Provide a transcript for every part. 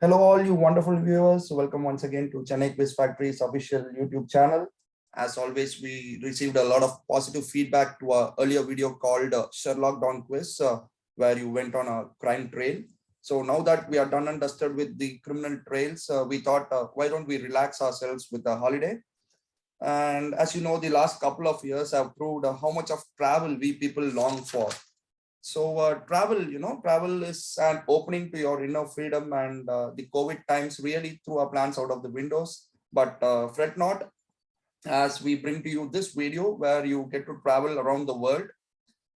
Hello, all you wonderful viewers. Welcome once again to Chennai Quiz Factory's official YouTube channel. As always, we received a lot of positive feedback to our earlier video called Sherlock Down Quiz, where you went on a crime trail. So now that we are done and dusted with the criminal trails, we thought, why don't we relax ourselves with a holiday? And as you know, the last couple of years have proved how much of travel we people long for. So travel is an opening to your inner freedom, and the COVID times really threw our plans out of the windows. But fret not, as we bring to you this video where you get to travel around the world.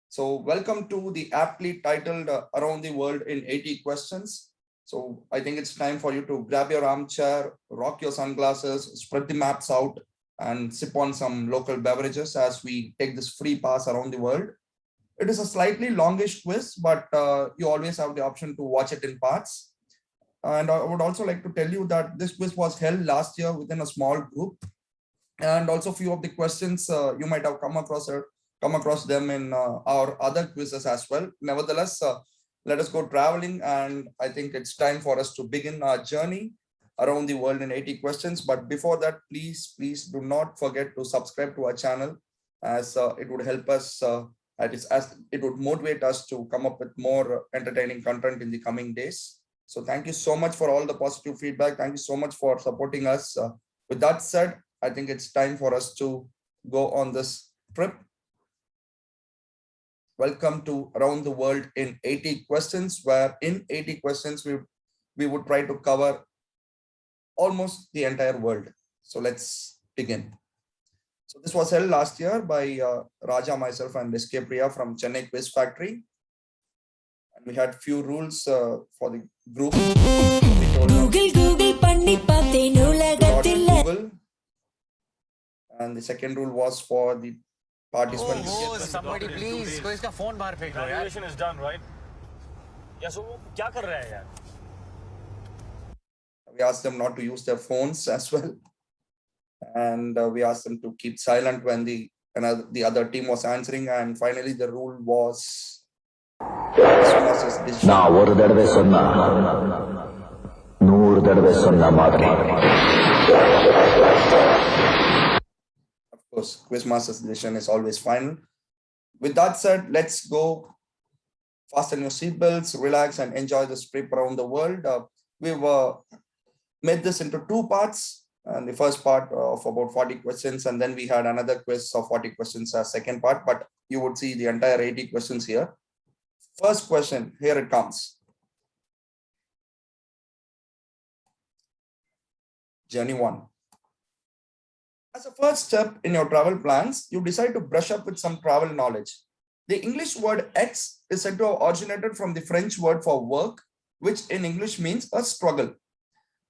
So welcome to the aptly titled Around the World in 80 Questions. So I think it's time for you to grab your armchair, rock your sunglasses, spread the maps out, and sip on some local beverages as we take this free pass around the world. It is a slightly longish quiz, but you always have the option to watch it in parts. And I would also like to tell you that this quiz was held last year within a small group. And also few of the questions you might have come across them in our other quizzes as well. Nevertheless, let us go traveling. And I think it's time for us to begin our journey around the world in 80 questions. But before that, please do not forget to subscribe to our channel, as it would help us as it would motivate us to come up with more entertaining content in the coming days. So thank you so much for all the positive feedback. Thank you so much for supporting us. With that said, I think it's time for us to go on this trip. Welcome to Around the World in 80 Questions, where in 80 questions, we would try to cover almost the entire world. So let's begin. So this was held last year by Raja, myself, and SK Priya from Chennai Quiz Factory. And we had few rules for the group. Google. And the second rule was for the participants. Oh, somebody please. So iska phone bahar phek lo yaar. Graduation is done, right? Yeah, so वो क्या कर रहा है यार? We asked them not to use their phones as well. And we asked them to keep silent when the other team was answering. And finally, the rule was நான் ஒரு தடவை சொன்னா 100 தடவை சொன்ன மாதிரி. Of course, Quizmaster's decision is always final. With that said, let's go. Fasten your seatbelts, relax, and enjoy this trip around the world. We've made this into two parts. And the first part of about 40 questions, and then we had another quiz of 40 questions as second part, but you would see the entire 80 questions here. First question, here it comes. Journey 1. As a first step in your travel plans, you decide to brush up with some travel knowledge. The English word X is said to have originated from the French word for work, which in English means a struggle.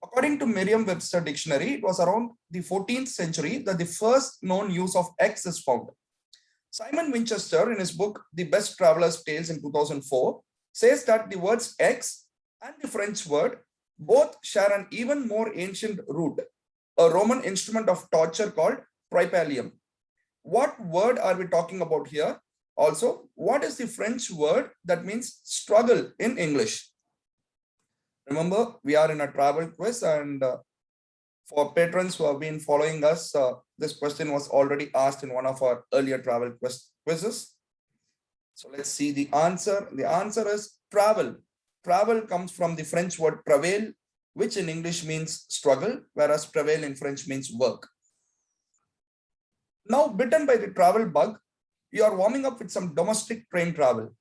According to Merriam-Webster dictionary, it was around the 14th century that the first known use of X is found. Simon Winchester, in his book, The Best Traveler's Tales in 2004, says that the words X and the French word both share an even more ancient root, a Roman instrument of torture called tripalium. What word are we talking about here? Also, what is the French word that means struggle in English? Remember, we are in a travel quiz, and for patrons who have been following us, this question was already asked in one of our earlier travel quizzes. So let's see the answer. The answer is travel. Travel comes from the French word travail, which in English means struggle, whereas travail in French means work. Now, bitten by the travel bug, you are warming up with some domestic train travel.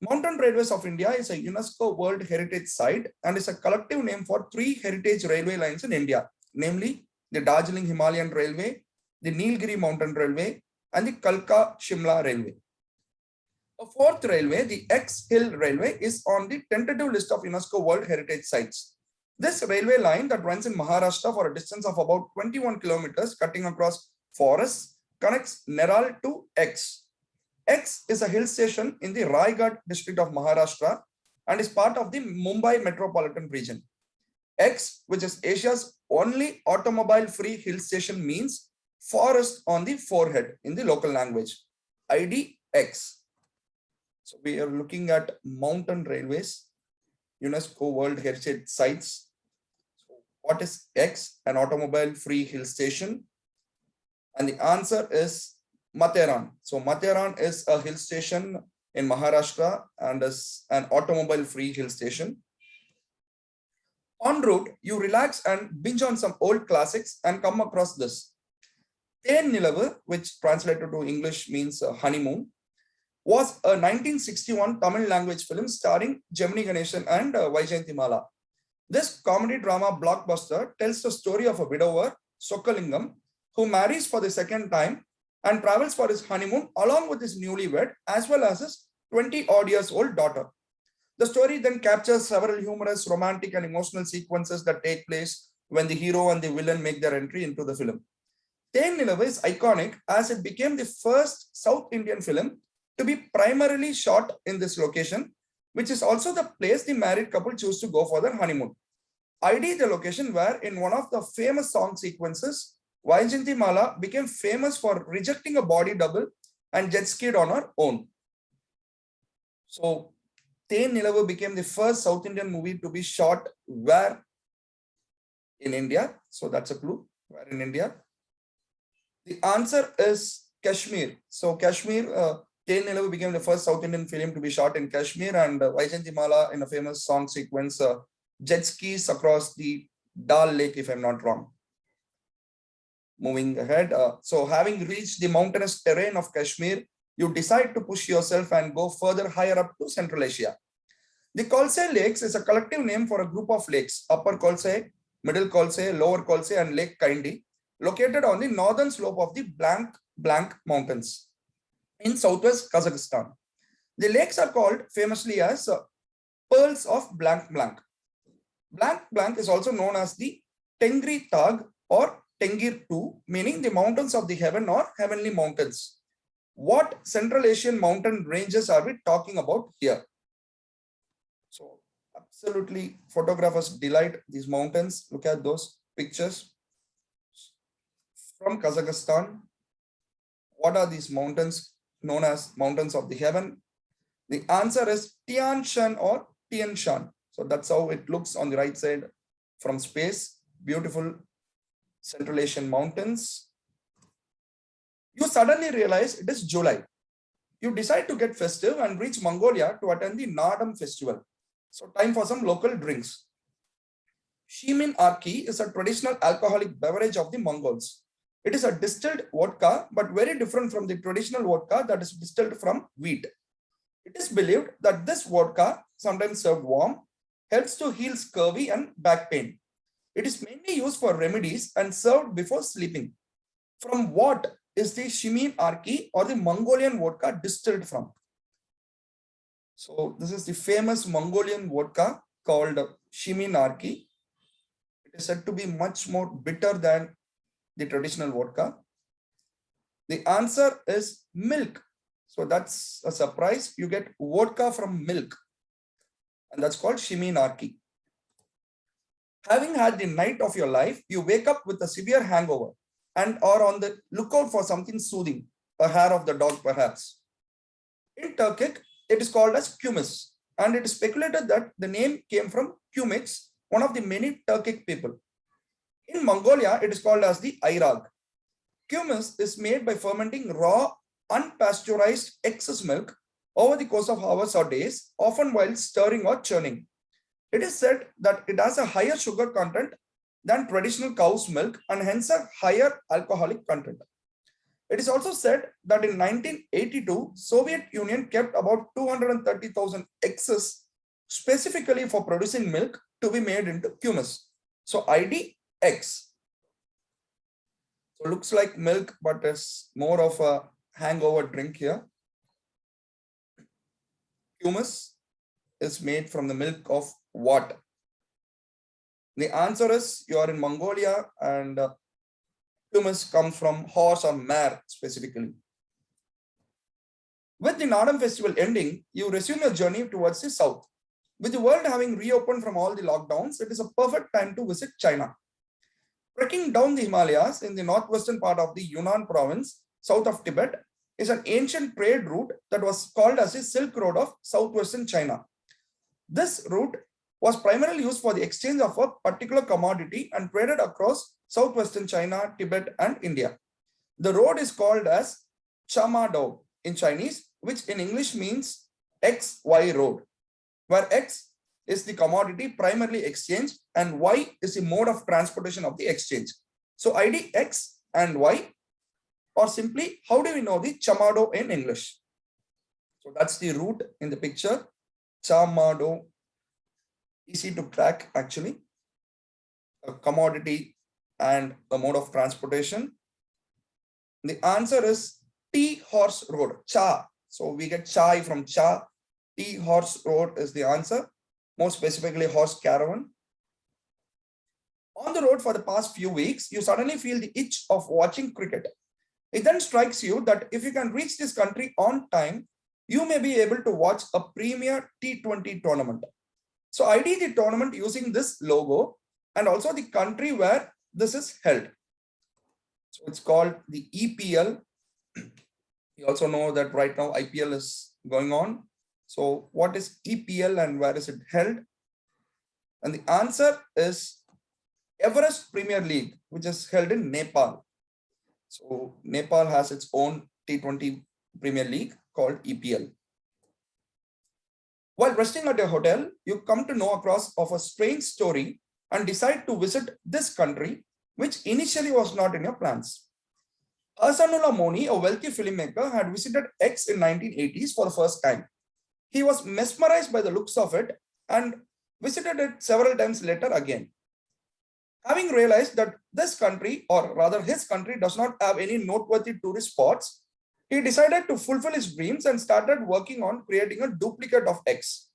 Mountain Railways of India is a UNESCO World Heritage Site and is a collective name for 3 heritage railway lines in India, namely the Darjeeling Himalayan Railway, the Nilgiri Mountain Railway, and the Kalka Shimla Railway. A fourth railway, the X Hill Railway, is on the tentative list of UNESCO World Heritage Sites. This railway line that runs in Maharashtra for a distance of about 21 kilometers, cutting across forests, connects Neral to X. X is a hill station in the Raigad district of Maharashtra and is part of the Mumbai metropolitan region. X, which is Asia's only automobile-free hill station, means forest on the forehead in the local language. ID X. So we are looking at mountain railways. UNESCO World Heritage Sites. So what is X? An automobile-free hill station. And the answer is Matheran. So Matheran is a hill station in Maharashtra and is an automobile-free hill station. En route, you relax and binge on some old classics and come across this. Then Nilavu, which translated to English means honeymoon, was a 1961 Tamil language film starring Gemini Ganeshan and Vaijayanthimala. This comedy drama blockbuster tells the story of a widower, Sokalingam, who marries for the second time and travels for his honeymoon along with his newlywed as well as his 20-odd years old daughter. The story then captures several humorous, romantic and emotional sequences that take place when the hero and the villain make their entry into the film. Then Nilavu is iconic as it became the first South Indian film to be primarily shot in this location, which is also the place the married couple choose to go for their honeymoon. ID the location where in one of the famous song sequences, Vaijayanthimala became famous for rejecting a body double and jet skied on her own. So Then Nilavu became the first South Indian movie to be shot where? In India. So that's a clue. Where in India? The answer is Kashmir. So Kashmir, Then Nilavu became the first South Indian film to be shot in Kashmir, and Vaijayanthimala in a famous song sequence, jet skis across the Dal Lake, if I'm not wrong. Moving ahead. So having reached the mountainous terrain of Kashmir, you decide to push yourself and go further higher up to Central Asia. The Khalsai Lakes is a collective name for a group of lakes, Upper Khalsai, Middle Khalsai, Lower Khalsai, and Lake Kaindi, located on the northern slope of the Blank Mountains in southwest Kazakhstan. The lakes are called famously as Pearls of Blank. Blank is also known as the Tengri Tag or Tengir 2, meaning the mountains of the heaven or heavenly mountains. What Central Asian mountain ranges are we talking about here? So absolutely, photographers delight these mountains. Look at those pictures from Kazakhstan. What are these mountains known as mountains of the heaven? The answer is Tian Shan or Tian Shan. So that's how it looks on the right side from space. Beautiful Central Asian mountains. You suddenly realize it is July. You decide to get festive and reach Mongolia to attend the Nadam festival. So time for some local drinks. Shimin Arki is a traditional alcoholic beverage of the Mongols. It is a distilled vodka, but very different from the traditional vodka that is distilled from wheat. It is believed that this vodka, sometimes served warm, helps to heal scurvy and back pain. It is mainly used for remedies and served before sleeping. From what is the Shimin Arki or the Mongolian vodka distilled from? So this is the famous Mongolian vodka called Shimin Arki. It is said to be much more bitter than the traditional vodka. The answer is milk. So that's a surprise. You get vodka from milk, and that's called Shimin Arki. Having had the night of your life, you wake up with a severe hangover and are on the lookout for something soothing, a hair of the dog perhaps. In Turkic, it is called as kumis, and it is speculated that the name came from Kumits, one of the many Turkic people. In Mongolia, it is called as the Ayrag. Kumis is made by fermenting raw, unpasteurized excess milk over the course of hours or days, often while stirring or churning. It is said that it has a higher sugar content than traditional cow's milk and hence a higher alcoholic content. It is also said that in 1982, Soviet Union kept about 230,000 excess specifically for producing milk to be made into kumis. So ID X. So looks like milk, but it's more of a hangover drink here. Kumis is made from the milk of what? The answer is you are in Mongolia, and kumis comes from horse or mare specifically. With the Nadam festival ending, you resume your journey towards the south. With the world having reopened from all the lockdowns, it is a perfect time to visit China. Trekking down the Himalayas in the northwestern part of the Yunnan province, south of Tibet, is an ancient trade route that was called as the Silk Road of southwestern China. This route was primarily used for the exchange of a particular commodity and traded across southwestern China, Tibet, and India. The road is called as Chamado in Chinese, which in English means XY road, where X is the commodity primarily exchanged and Y is the mode of transportation of the exchange. So ID X and Y, or simply, how do we know the Chamado in English? So that's the route in the picture, Chamado, easy to track actually, a commodity and a mode of transportation. The answer is T horse road, Cha. So we get chai from Cha. T horse road is the answer, more specifically horse caravan. On the road for the past few weeks, you suddenly feel the itch of watching cricket. It then strikes you that if you can reach this country on time, you may be able to watch a premier T20 tournament. So ID the tournament using this logo and also the country where this is held. So it's called the EPL. You also know that right now IPL is going on. So what is EPL and where is it held? And the answer is Everest Premier League, which is held in Nepal. So Nepal has its own T20 Premier League called EPL. While resting at a hotel, you come to know across of a strange story and decide to visit this country, which initially was not in your plans. Hasanullah Moni, a wealthy filmmaker, had visited X in 1980s for the first time. He was mesmerized by the looks of it and visited it several times later again. Having realized that this country, or rather his country, does not have any noteworthy tourist spots, he decided to fulfill his dreams and started working on creating a duplicate of X.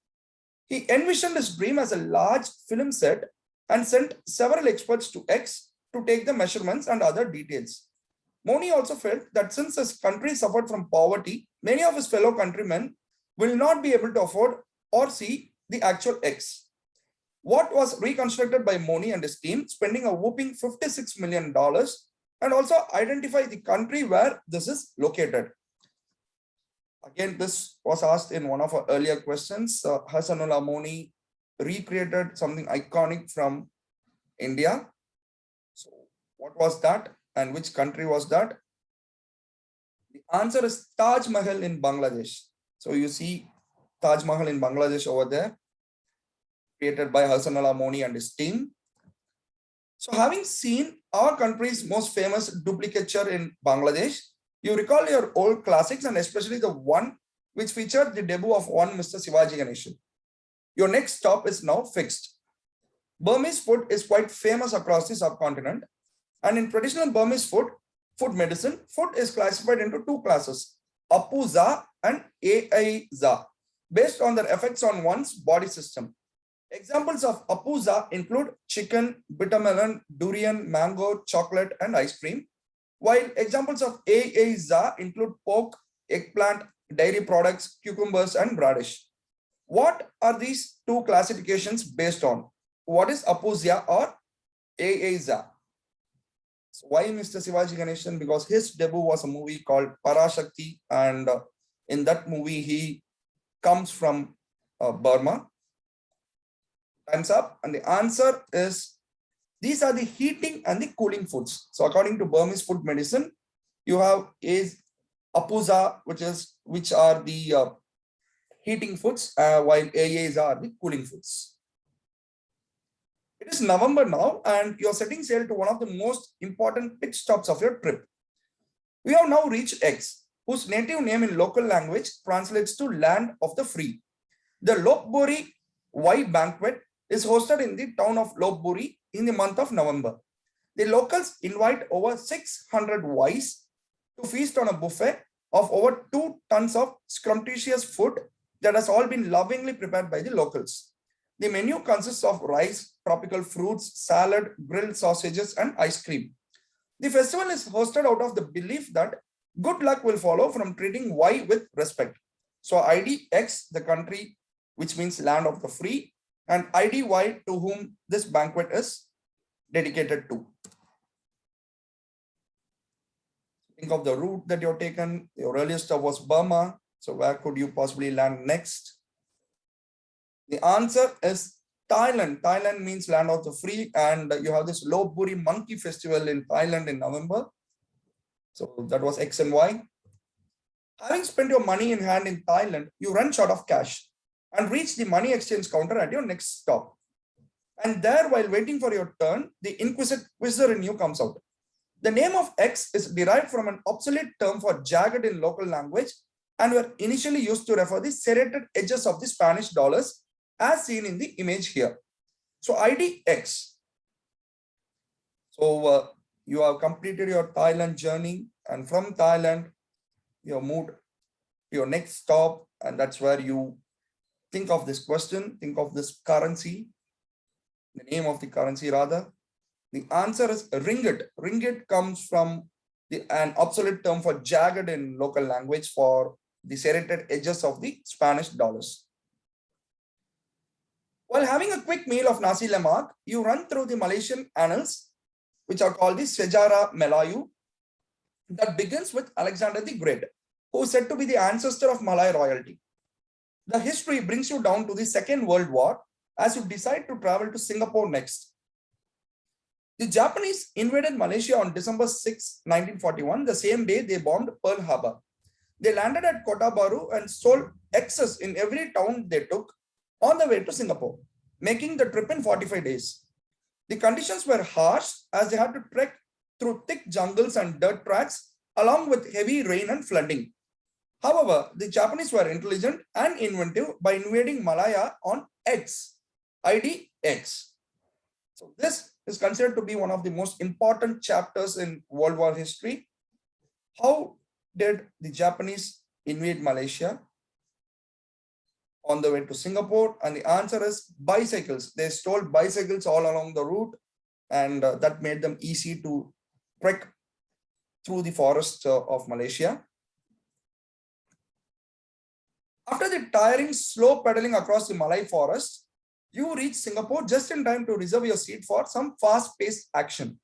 He envisioned his dream as a large film set and sent several experts to X to take the measurements and other details. Moni also felt that since his country suffered from poverty, many of his fellow countrymen will not be able to afford or see the actual X. What was reconstructed by Moni and his team, spending a whopping $56 million, and also identify the country where this is located. Again, this was asked in one of our earlier questions. Hasanullah Moni recreated something iconic from India. So what was that and which country was that? The answer is Taj Mahal in Bangladesh. So you see Taj Mahal in Bangladesh over there, created by Hasanullah Moni and his team. So having seen our country's most famous duplicature in Bangladesh, you recall your old classics and especially the one which featured the debut of one Mr. Shivaji Ganeshan. Your next stop is now fixed. Burmese food is quite famous across the subcontinent, and in traditional Burmese food medicine, food is classified into two classes, Apu-za and Ai-za, based on their effects on one's body system. Examples of Apu-za include chicken, bitter melon, durian, mango, chocolate, and ice cream, while examples of Ai-za include pork, eggplant, dairy products, cucumbers, and radish. What are these two classifications based on? What is Apu-za or Ai-za? So why Mr. Shivaji Ganeshan? Because his debut was a movie called Parashakti, and in that movie he comes from Burma. Time's up, and the answer is these are the heating and the cooling foods. So according to Burmese food medicine, you have is Apu-za, which are the heating foods, while Ai-za are the cooling foods. It is November now, and you're setting sail to one of the most important pit stops of your trip. We have now reached X, whose native name in local language translates to land of the free. The Lopburi Y banquet is hosted in the town of Lopburi in the month of November. The locals invite over 600 Ys to feast on a buffet of over 2 tons of scrumptious food that has all been lovingly prepared by the locals. The menu consists of rice, tropical fruits, salad, grilled sausages, and ice cream. The festival is hosted out of the belief that good luck will follow from treating Y with respect. So ID X, the country, which means land of the free, and IDY, to whom this banquet is dedicated to. Think of the route that you're taken. Your earliest stop was Burma. So where could you possibly land next? The answer is Thailand. Thailand means land of the free, and you have this Lopburi monkey festival in Thailand in November. So that was X and Y. Having spent your money in hand in Thailand, you run short of cash and reach the money exchange counter at your next stop. And there, while waiting for your turn, the inquisitor in you comes out. The name of X is derived from an obsolete term for jagged in local language and were initially used to refer the serrated edges of the Spanish dollars as seen in the image here. So ID X. So you have completed your Thailand journey, and from Thailand, you have moved to your next stop, and that's where you think of this question, think of this currency, the name of the currency rather. The answer is ringgit. Ringgit comes from an obsolete term for jagged in local language for the serrated edges of the Spanish dollars. While having a quick meal of nasi lemak, you run through the Malaysian annals, which are called the Sejarah Melayu, that begins with Alexander the Great, who is said to be the ancestor of Malay royalty. The history brings you down to the Second World War as you decide to travel to Singapore next. The Japanese invaded Malaysia on December 6, 1941, the same day they bombed Pearl Harbor. They landed at Kota Bharu and sold excess in every town they took on the way to Singapore, making the trip in 45 days. The conditions were harsh as they had to trek through thick jungles and dirt tracks along with heavy rain and flooding. However, the Japanese were intelligent and inventive by invading Malaya on X, ID X. So this is considered to be one of the most important chapters in World War history. How did the Japanese invade Malaysia? On the way to Singapore, and the answer is bicycles. They stole bicycles all along the route, and that made them easy to trek through the forests of Malaysia. After the tiring, slow pedaling across the Malay forest, you reach Singapore just in time to reserve your seat for some fast-paced action.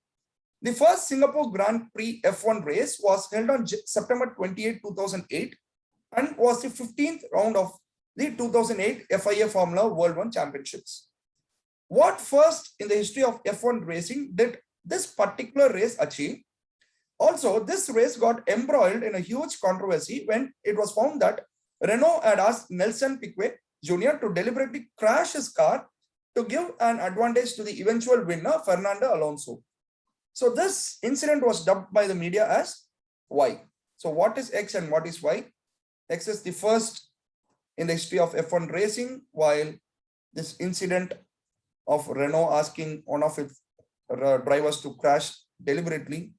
The first Singapore Grand Prix F1 race was held on September 28, 2008, and was the 15th round of the 2008 FIA Formula World 1 Championships. What first in the history of F1 racing did this particular race achieve? Also, this race got embroiled in a huge controversy when it was found that Renault had asked Nelson Piquet Jr. to deliberately crash his car to give an advantage to the eventual winner, Fernando Alonso. So this incident was dubbed by the media as Y. So what is X and what is Y? X is the first in the history of F1 racing, while this incident of Renault asking one of its drivers to crash deliberately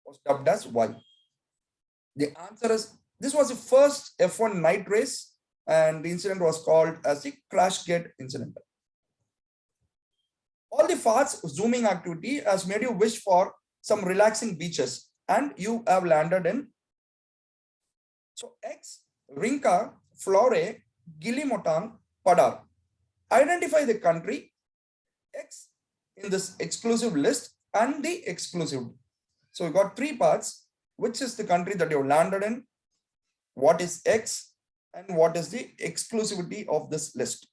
was dubbed as Y. The answer is, this was the first F1 night race, and the incident was called as the Crashgate incident. All the fast zooming activity has made you wish for some relaxing beaches, and you have landed in. So X, Rinca, Flore, Gilimotang, Padar. Identify the country X in this exclusive list and the exclusive. So we got three parts. Which is the country that you landed in? What is X? And what is the exclusivity of this list?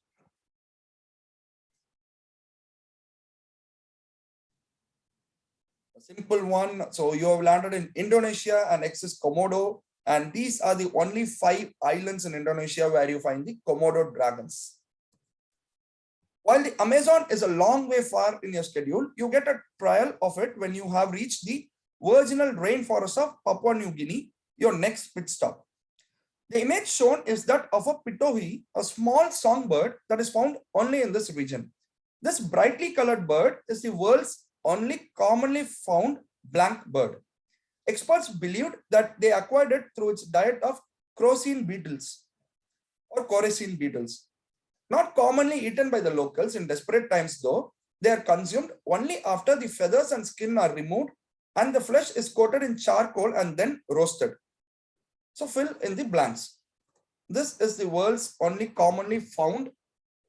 A simple one. So you have landed in Indonesia and X is Komodo. And these are the only 5 islands in Indonesia where you find the Komodo dragons. While the Amazon is a long way far in your schedule, you get a trial of it when you have reached the virginal rainforest of Papua New Guinea, your next pit stop. The image shown is that of a pitohi, a small songbird that is found only in this region. This brightly colored bird is the world's only commonly found blank bird. Experts believed that they acquired it through its diet of crocine beetles or coracine beetles. Not commonly eaten by the locals in desperate times though, they are consumed only after the feathers and skin are removed and the flesh is coated in charcoal and then roasted. So fill in the blanks. This is the world's only commonly found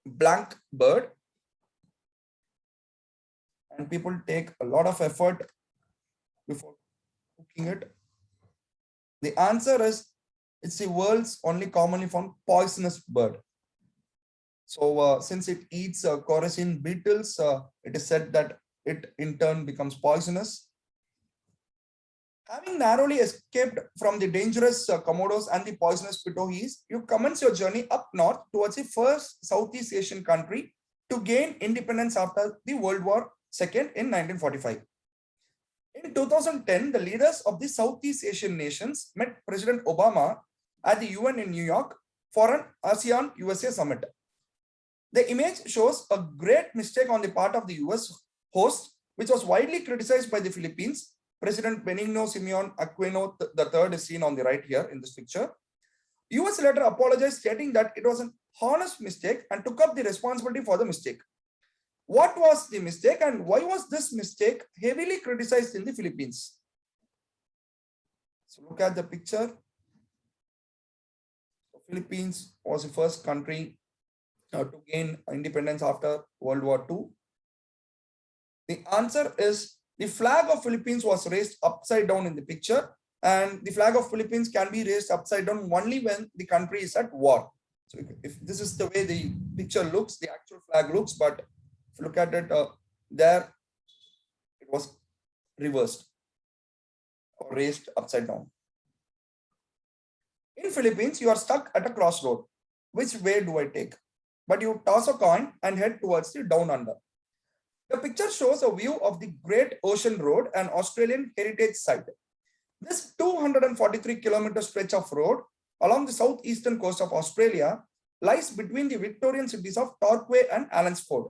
blank bird. And people take a lot of effort before cooking it. The answer is, it's the world's only commonly found poisonous bird. So since it eats coracine beetles, it is said that it in turn becomes poisonous. Having narrowly escaped from the dangerous Komodos and the poisonous pitohis, you commence your journey up north towards the first Southeast Asian country to gain independence after the World War II in 1945. In 2010, the leaders of the Southeast Asian nations met President Obama at the UN in New York for an ASEAN-USA summit. The image shows a great mistake on the part of the US host, which was widely criticized by the Philippines. President Benigno Simeon Aquino III is seen on the right here in this picture. US later apologized, stating that it was an honest mistake and took up the responsibility for the mistake. What was the mistake and why was this mistake heavily criticized in the Philippines? So look at the picture. The Philippines was the first country to gain independence after World War II. The answer is the flag of Philippines was raised upside down in the picture, and the flag of Philippines can be raised upside down only when the country is at war. So if this is the way the picture looks, the actual flag looks, but if you look at it there, it was reversed or raised upside down. In Philippines, you are stuck at a crossroad. Which way do I take? But you toss a coin and head towards the down under. The picture shows a view of the Great Ocean Road, an Australian heritage site. This 243-kilometer stretch of road along the southeastern coast of Australia lies between the Victorian cities of Torquay and Allansford.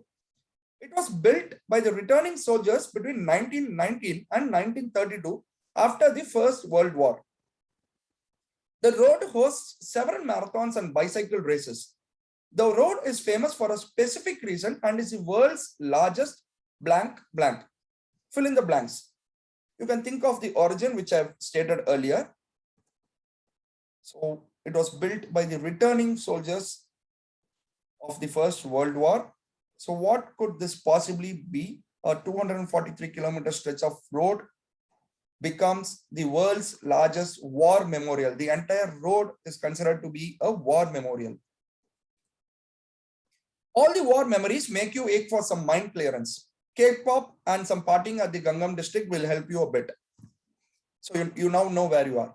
It was built by the returning soldiers between 1919 and 1932 after the First World War. The road hosts several marathons and bicycle races. The road is famous for a specific reason and is the world's largest blank. Fill in the blanks. You can think of the origin, which I've stated earlier. So it was built by the returning soldiers of the First World War. So what could this possibly be? A 243-kilometer stretch of road becomes the world's largest war memorial. The entire road is considered to be a war memorial. All the war memories make you ache for some mind clearance. K-pop and some partying at the Gangnam district will help you a bit. So you now know where you are.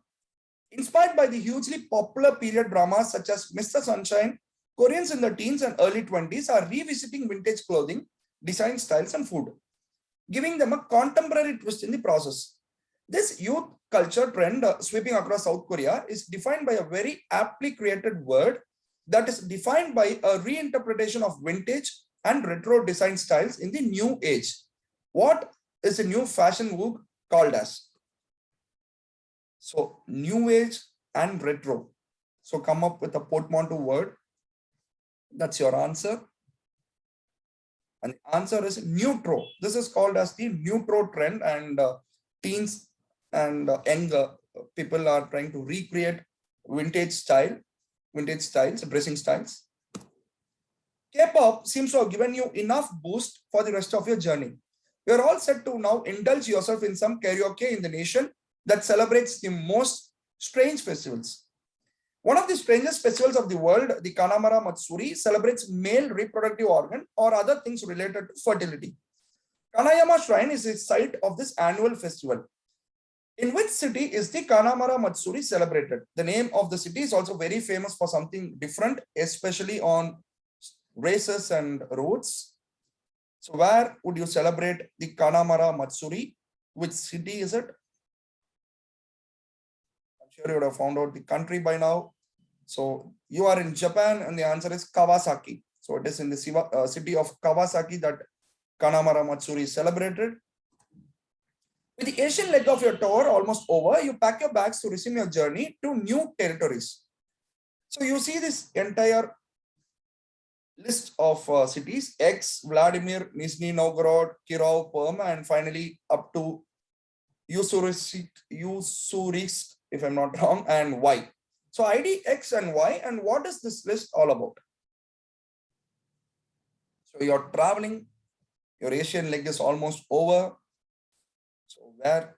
Inspired by the hugely popular period dramas such as Mr. Sunshine, Koreans in the teens and early 20s are revisiting vintage clothing, design styles and food, giving them a contemporary twist in the process. This youth culture trend sweeping across South Korea is defined by a very aptly created word that is defined by a reinterpretation of vintage and retro design styles in the new age. What is the new fashion move called as? So new age and retro. So come up with a portmanteau word. That's your answer. And the answer is neutro. This is called as the neutro trend, and teens and young people are trying to recreate vintage styles, dressing styles. K-pop seems to have given you enough boost for the rest of your journey. You're all set to now indulge yourself in some karaoke in the nation that celebrates the most strange festivals. One of the strangest festivals of the world, the Kanamara Matsuri, celebrates male reproductive organ or other things related to fertility. Kanayama Shrine is the site of this annual festival. In which city is the Kanamara Matsuri celebrated? The name of the city is also very famous for something different, especially on races and roads. So where would you celebrate the Kanamara Matsuri? Which city is it? I'm sure you would have found out the country by now. So you are in Japan and the answer is Kawasaki. So it is in the city of Kawasaki that Kanamara Matsuri is celebrated. With the Asian leg of your tour almost over, you pack your bags to resume your journey to new territories. So you see this entire list of cities: X, Vladimir, Nizhny Novgorod, Kirov, Perm, and finally up to Ussurisk, if I'm not wrong, and Y. So ID, X, and Y, and what is this list all about? So you're traveling, your Asian leg is almost over. So where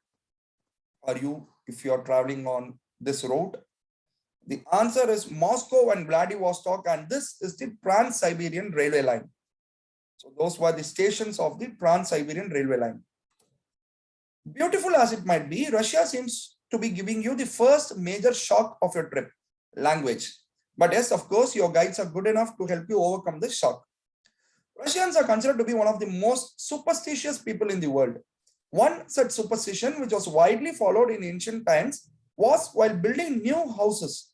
are you if you're traveling on this route? The answer is Moscow and Vladivostok, and this is the Trans-Siberian Railway Line. So those were the stations of the Trans-Siberian Railway Line. Beautiful as it might be, Russia seems to be giving you the first major shock of your trip, language. But yes, of course, your guides are good enough to help you overcome this shock. Russians are considered to be one of the most superstitious people in the world. One such superstition, which was widely followed in ancient times, was while building new houses.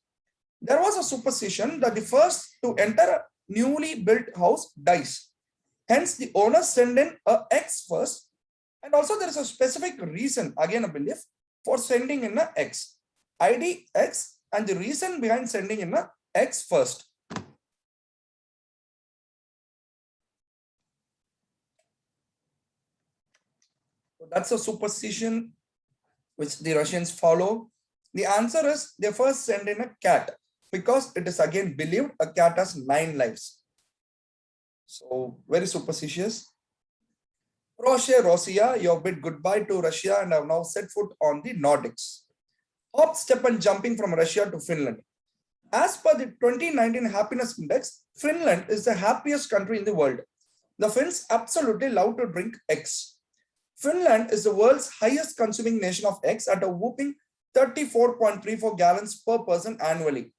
There was a superstition that the first to enter a newly built house dies. Hence, the owners send in an X first. And also there is a specific reason, again a belief, for sending in an X. ID X, and the reason behind sending in an X first. So that's a superstition which the Russians follow. The answer is they first send in a cat, because it is again believed a cat has 9 lives. So very superstitious. Proszę Rossia, you have bid goodbye to Russia and have now set foot on the Nordics. Hop, step and jumping from Russia to Finland. As per the 2019 Happiness Index, Finland is the happiest country in the world. The Finns absolutely love to drink X. Finland is the world's highest consuming nation of X at a whopping 34.34 gallons per person annually.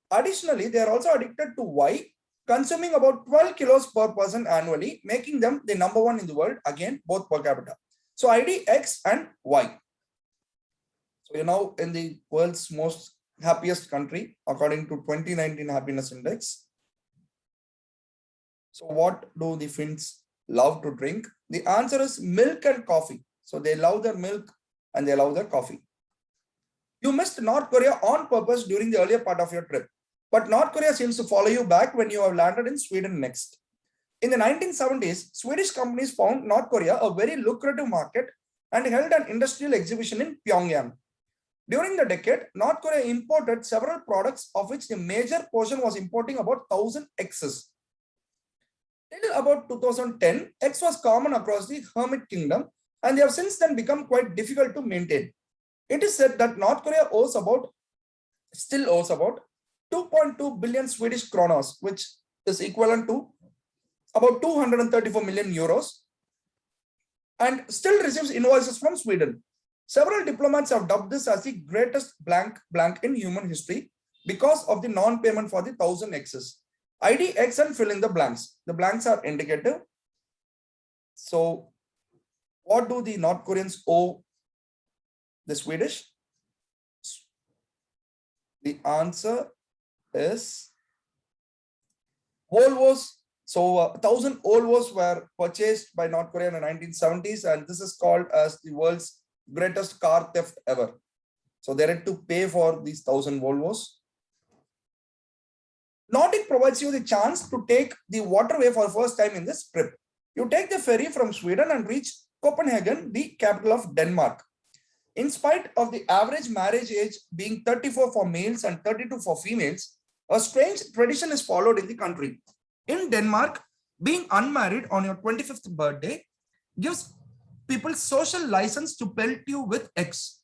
Additionally, they are also addicted to Y, consuming about 12 kilos per person annually, making them the #1 in the world, again, both per capita. So ID X and Y. So you're now in the world's most happiest country, according to 2019 Happiness Index. So what do the Finns love to drink? The answer is milk and coffee. So they love their milk and they love their coffee. You missed North Korea on purpose during the earlier part of your trip, but North Korea seems to follow you back when you have landed in Sweden next. In the 1970s, Swedish companies found North Korea a very lucrative market and held an industrial exhibition in Pyongyang. During the decade, North Korea imported several products, of which the major portion was importing about 1,000 X's. Till about 2010, X was common across the Hermit Kingdom, and they have since then become quite difficult to maintain. It is said that North Korea still owes about 2.2 billion Swedish kronas, which is equivalent to about 234 million euros, and still receives invoices from Sweden. Several diplomats have dubbed this as the greatest blank in human history because of the non-payment for the 1,000 X's. ID X and fill in the blanks. The blanks are indicative. So what do the North Koreans owe the Swedish? The answer is Volvos. So 1,000 Volvos were purchased by North Korea in the 1970s, and this is called as the world's greatest car theft ever. So they had to pay for these 1,000 Volvos. Nordic provides you the chance to take the waterway for the first time in this trip. You take the ferry from Sweden and reach Copenhagen, the capital of Denmark. In spite of the average marriage age being 34 for males and 32 for females, a strange tradition is followed in the country. In Denmark, being unmarried on your 25th birthday gives people social license to pelt you with X.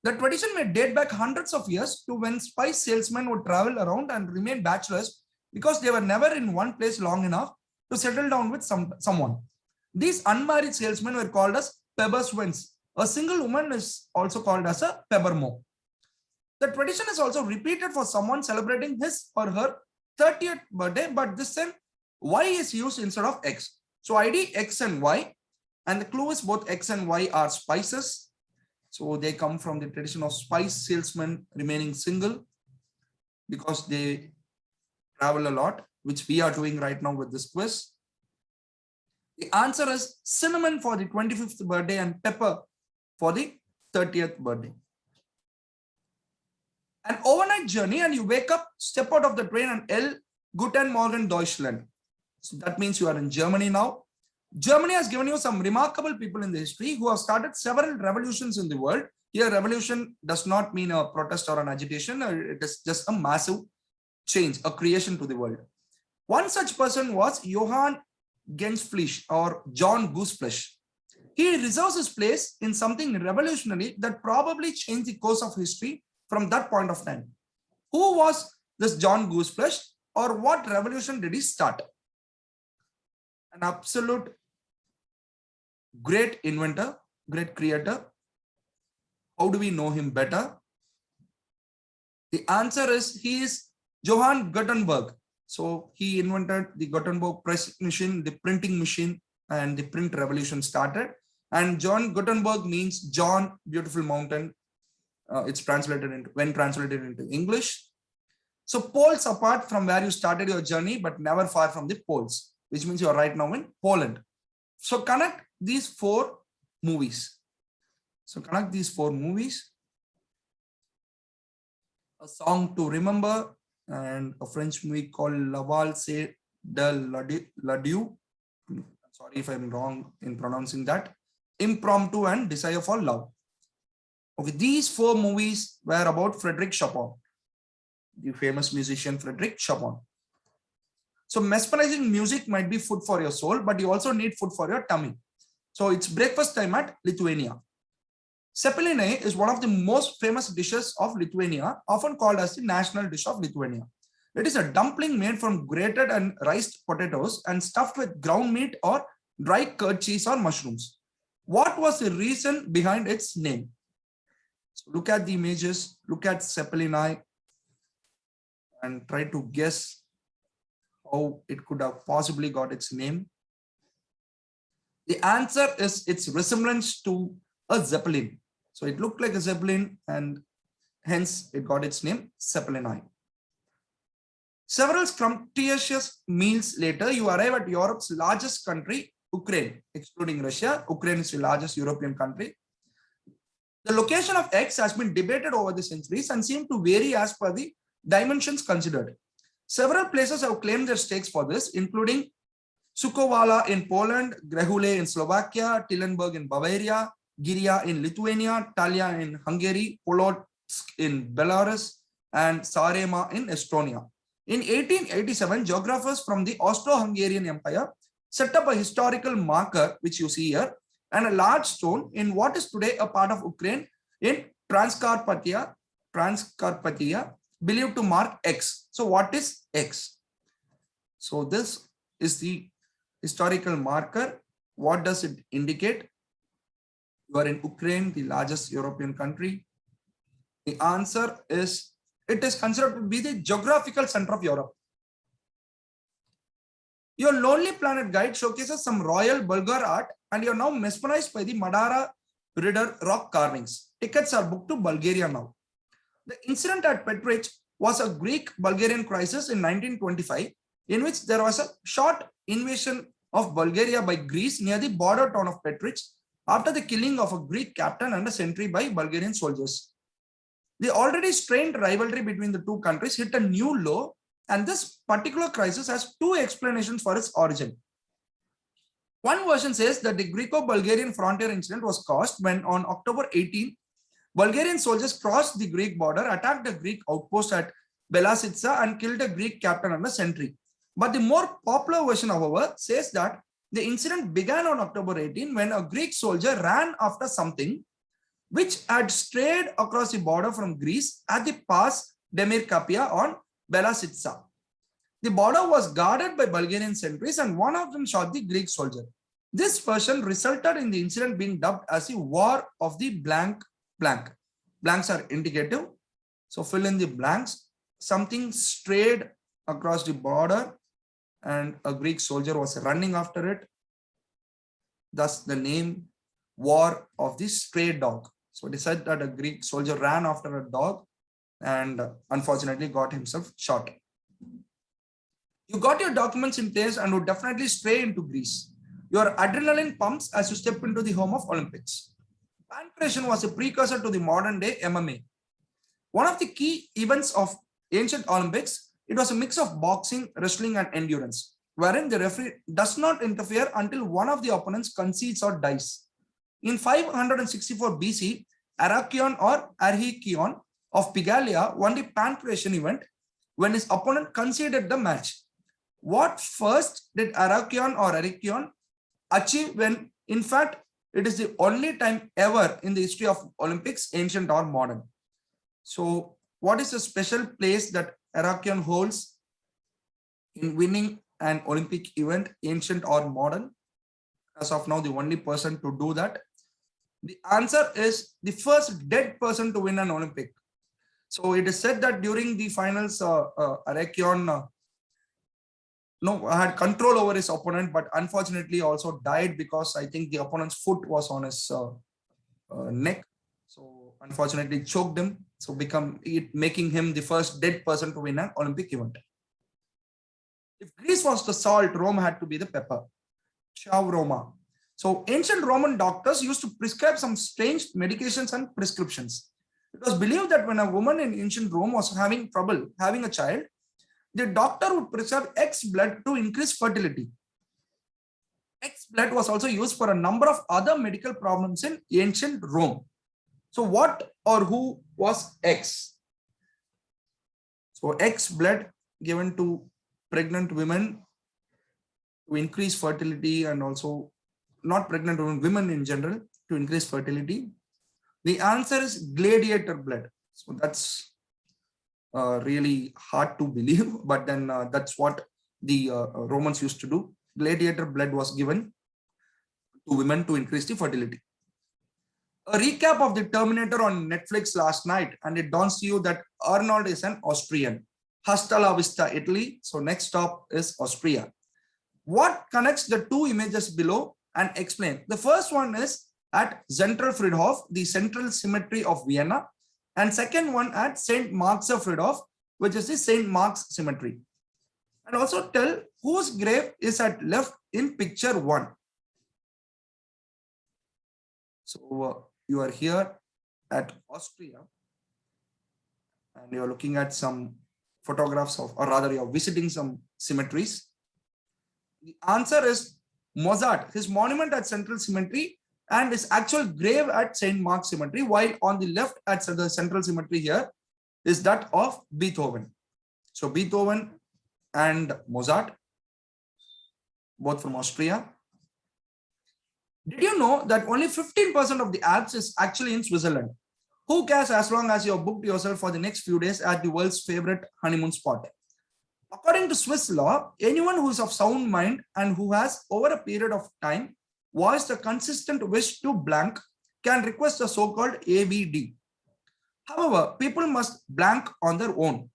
The tradition may date back hundreds of years to when spice salesmen would travel around and remain bachelors because they were never in one place long enough to settle down with someone. These unmarried salesmen were called as pebberswens. A single woman is also called as a pebbermo. The tradition is also repeated for someone celebrating his or her 30th birthday, but this time Y is used instead of X. So ID X and Y, and the clue is both X and Y are spices. So they come from the tradition of spice salesmen remaining single because they travel a lot, which we are doing right now with this quiz. The answer is cinnamon for the 25th birthday and pepper for the 30th birthday. An overnight journey and you wake up, step out of the train and yell Guten Morgen Deutschland. So that means you are in Germany now. Germany has given you some remarkable people in the history who have started several revolutions in the world. Here, revolution does not mean a protest or an agitation. It is just a massive change, a creation to the world. One such person was Johann Gensfleisch or John Gooseflesh. He reserves his place in something revolutionary that probably changed the course of history from that point of time. Who was this John Gooseflesh, or what revolution did he start? An absolute great inventor, great creator. How do we know him better? The answer is he is Johann Gutenberg. So he invented the Gutenberg press machine, the printing machine, and the print revolution started. And John Gutenberg means John Beautiful Mountain. It's translated into, when translated into English. So poles apart from where you started your journey, but never far from the poles, which means you are right now in Poland. So connect these four movies. A Song to Remember and a French movie called La Valse de l'Adieu. Sorry if I'm wrong in pronouncing that. Impromptu and Desire for Love. Okay, these four movies were about Frederick Chopin, the famous musician Frederick Chopin. So mesmerizing music might be food for your soul, but you also need food for your tummy. So it's breakfast time at Lithuania. Cepelinai is one of the most famous dishes of Lithuania, often called as the national dish of Lithuania. It is a dumpling made from grated and riced potatoes and stuffed with ground meat or dry curd cheese or mushrooms. What was the reason behind its name? So look at the images, look at Cepelinai and try to guess how it could have possibly got its name. The answer is its resemblance to a zeppelin. So it looked like a zeppelin and hence it got its name Cepelinai. Several scrumptious meals later, you arrive at Europe's largest country, Ukraine, excluding Russia. Ukraine is the largest European country. The location of eggs has been debated over the centuries and seem to vary as per the dimensions considered. Several places have claimed their stakes for this, including Sukovala in Poland, Grehule in Slovakia, Tillenburg in Bavaria, Giria in Lithuania, Talia in Hungary, Polotsk in Belarus, and Saaremaa in Estonia. In 1887, geographers from the Austro-Hungarian Empire set up a historical marker, which you see here, and a large stone in what is today a part of Ukraine in Transcarpathia, believed to mark X. So what is X? So this is the historical marker. What does it indicate? You are in Ukraine, the largest European country. The answer is, it is considered to be the geographical center of Europe. Your Lonely Planet guide showcases some royal Bulgar art and you are now mesmerized by the Madara Ritter rock carvings. Tickets are booked to Bulgaria now. The incident at Petrich was a Greek-Bulgarian crisis in 1925, in which there was a short invasion of Bulgaria by Greece near the border town of Petrich after the killing of a Greek captain and a sentry by Bulgarian soldiers. The already strained rivalry between the two countries hit a new low, and this particular crisis has two explanations for its origin. One version says that the Greco-Bulgarian frontier incident was caused when on October 18, Bulgarian soldiers crossed the Greek border, attacked a Greek outpost at Belasitsa and killed a Greek captain and a sentry. But the more popular version, however, says that the incident began on October 18 when a Greek soldier ran after something which had strayed across the border from Greece at the pass Demirkapia on Belasitsa. The border was guarded by Bulgarian sentries and one of them shot the Greek soldier. This version resulted in the incident being dubbed as the War of the blank blank. Blanks are indicative, so fill in the blanks. Something strayed across the border and a Greek soldier was running after it. Thus the name War of the Stray Dog. So it is said that a Greek soldier ran after a dog and unfortunately got himself shot. You got your documents in place and would definitely stray into Greece. Your adrenaline pumps as you step into the home of Olympics. Pancration was a precursor to the modern day MMA. One of the key events of ancient Olympics, it was a mix of boxing, wrestling, and endurance, wherein the referee does not interfere until one of the opponents concedes or dies. In 564 BC, Arakion or Arhikion of Pigalia won the pancration event when his opponent conceded the match. What first did Arakion or Arikion achieve when, in fact, it is the only time ever in the history of Olympics, ancient or modern? So what is the special place that Heraclion holds in winning an Olympic event, ancient or modern? As of now, the only person to do that. The answer is the first dead person to win an Olympic. So it is said that during the finals, Heraclion had control over his opponent, but unfortunately also died because I think the opponent's foot was on his neck. So unfortunately choked him. So making him the first dead person to win an Olympic event. If Greece was the salt, Rome had to be the pepper. Ciao Roma. So ancient Roman doctors used to prescribe some strange medications and prescriptions. It was believed that when a woman in ancient Rome was having trouble having a child, the doctor would prescribe X blood to increase fertility. X blood was also used for a number of other medical problems in ancient Rome. So what or who was X? So X blood given to pregnant women to increase fertility, and also not pregnant women, women in general, to increase fertility. The answer is gladiator blood. So that's really hard to believe, but then that's what the Romans used to do. Gladiator blood was given to women to increase the fertility. A recap of the Terminator on Netflix last night, and it dawns to you that Arnold is an Austrian. Hasta la vista, Italy. So next stop is Austria. What connects the two images below? And explain. The first one is at Zentralfriedhof, the central cemetery of Vienna, and second one at St. Mark's Friedhof, which is the St. Mark's cemetery. And also tell whose grave is at left in picture 1. So you are here at Austria and you are looking at some photographs of, or rather you are visiting some cemeteries. The answer is Mozart, his monument at Central Cemetery and his actual grave at St. Mark's Cemetery, while on the left at the Central Cemetery here is that of Beethoven. So Beethoven and Mozart, both from Austria. Did you know that only 15% of the Alps is actually in Switzerland? Who cares as long as you have booked yourself for the next few days at the world's favorite honeymoon spot? According to Swiss law, anyone who is of sound mind and who has over a period of time voiced a consistent wish to blank can request a so-called AVD. However, people must blank on their own.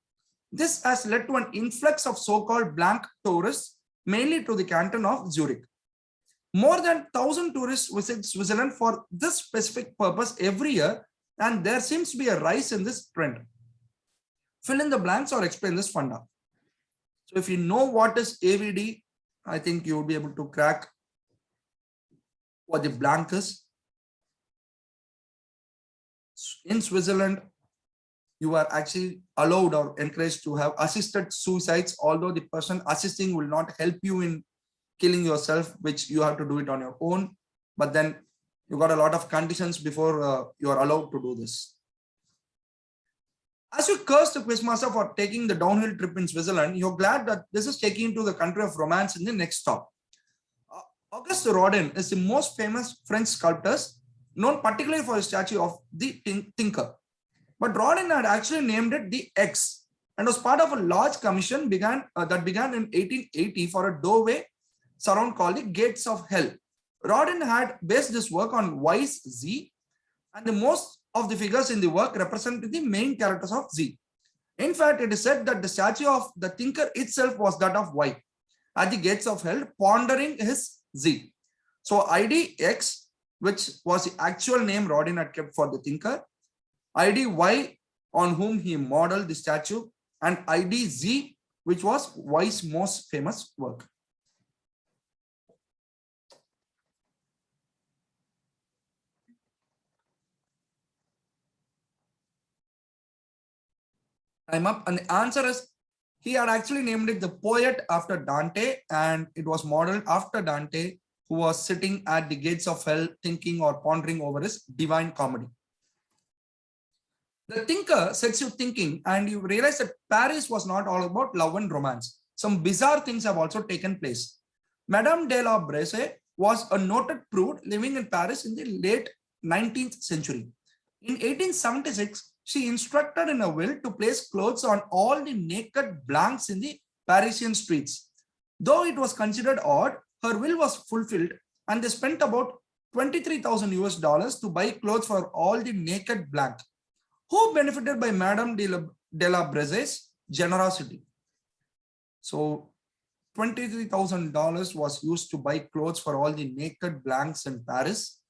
This has led to an influx of so-called blank tourists, mainly to the canton of Zurich. More than 1,000 tourists visit Switzerland for this specific purpose every year, and there seems to be a rise in this trend. Fill in the blanks or explain this funda. So if you know what is AVD, I think you will be able to crack what the blank is. In Switzerland, you are actually allowed or encouraged to have assisted suicides, although the person assisting will not help you in killing yourself, which you have to do it on your own. But then you got a lot of conditions before you are allowed to do this. As you curse the quizmaster for taking the downhill trip in Switzerland, you're glad that this is taking you to the country of romance in the next stop. Auguste Rodin is the most famous French sculptor, known particularly for his statue of the Thinker. But Rodin had actually named it the X and was part of a large commission that began in 1880 for a doorway surround called the Gates of Hell. Rodin had based this work on Y's Z, and the most of the figures in the work represent the main characters of Z. In fact, it is said that the statue of the Thinker itself was that of Y at the Gates of Hell, pondering his Z. So ID X, which was the actual name Rodin had kept for the Thinker, ID Y, on whom he modeled the statue, and ID Z, which was Y's most famous work. Time up, and the answer is he had actually named it the Poet after Dante, and it was modeled after Dante, who was sitting at the gates of hell thinking or pondering over his Divine Comedy. The Thinker sets you thinking, and you realize that Paris was not all about love and romance. Some bizarre things have also taken place. Madame de la Bresse was a noted prude living in Paris in the late 19th century. In 1876, she instructed in a will to place clothes on all the naked blanks in the Parisian streets. Though it was considered odd, her will was fulfilled and they spent about 23,000 US dollars to buy clothes for all the naked blank. Who benefited by Madame de la Breze's generosity? So $23,000 was used to buy clothes for all the naked blanks in Paris,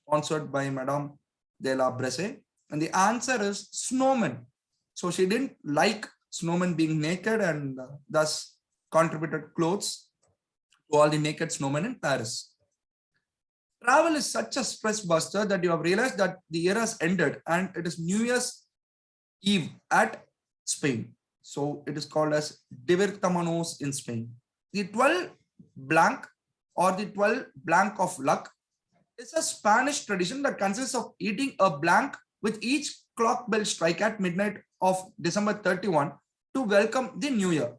sponsored by Madame de la Breze. And the answer is snowmen. So she didn't like snowmen being naked and thus contributed clothes to all the naked snowmen in Paris. Travel is such a stress buster that you have realized that the year has ended and it is New Year's Eve at Spain. So it is called as Divertamanos in Spain. The 12 blanc or the 12 blanc of luck is a Spanish tradition that consists of eating a blanc with each clock bell strike at midnight of December 31 to welcome the new year.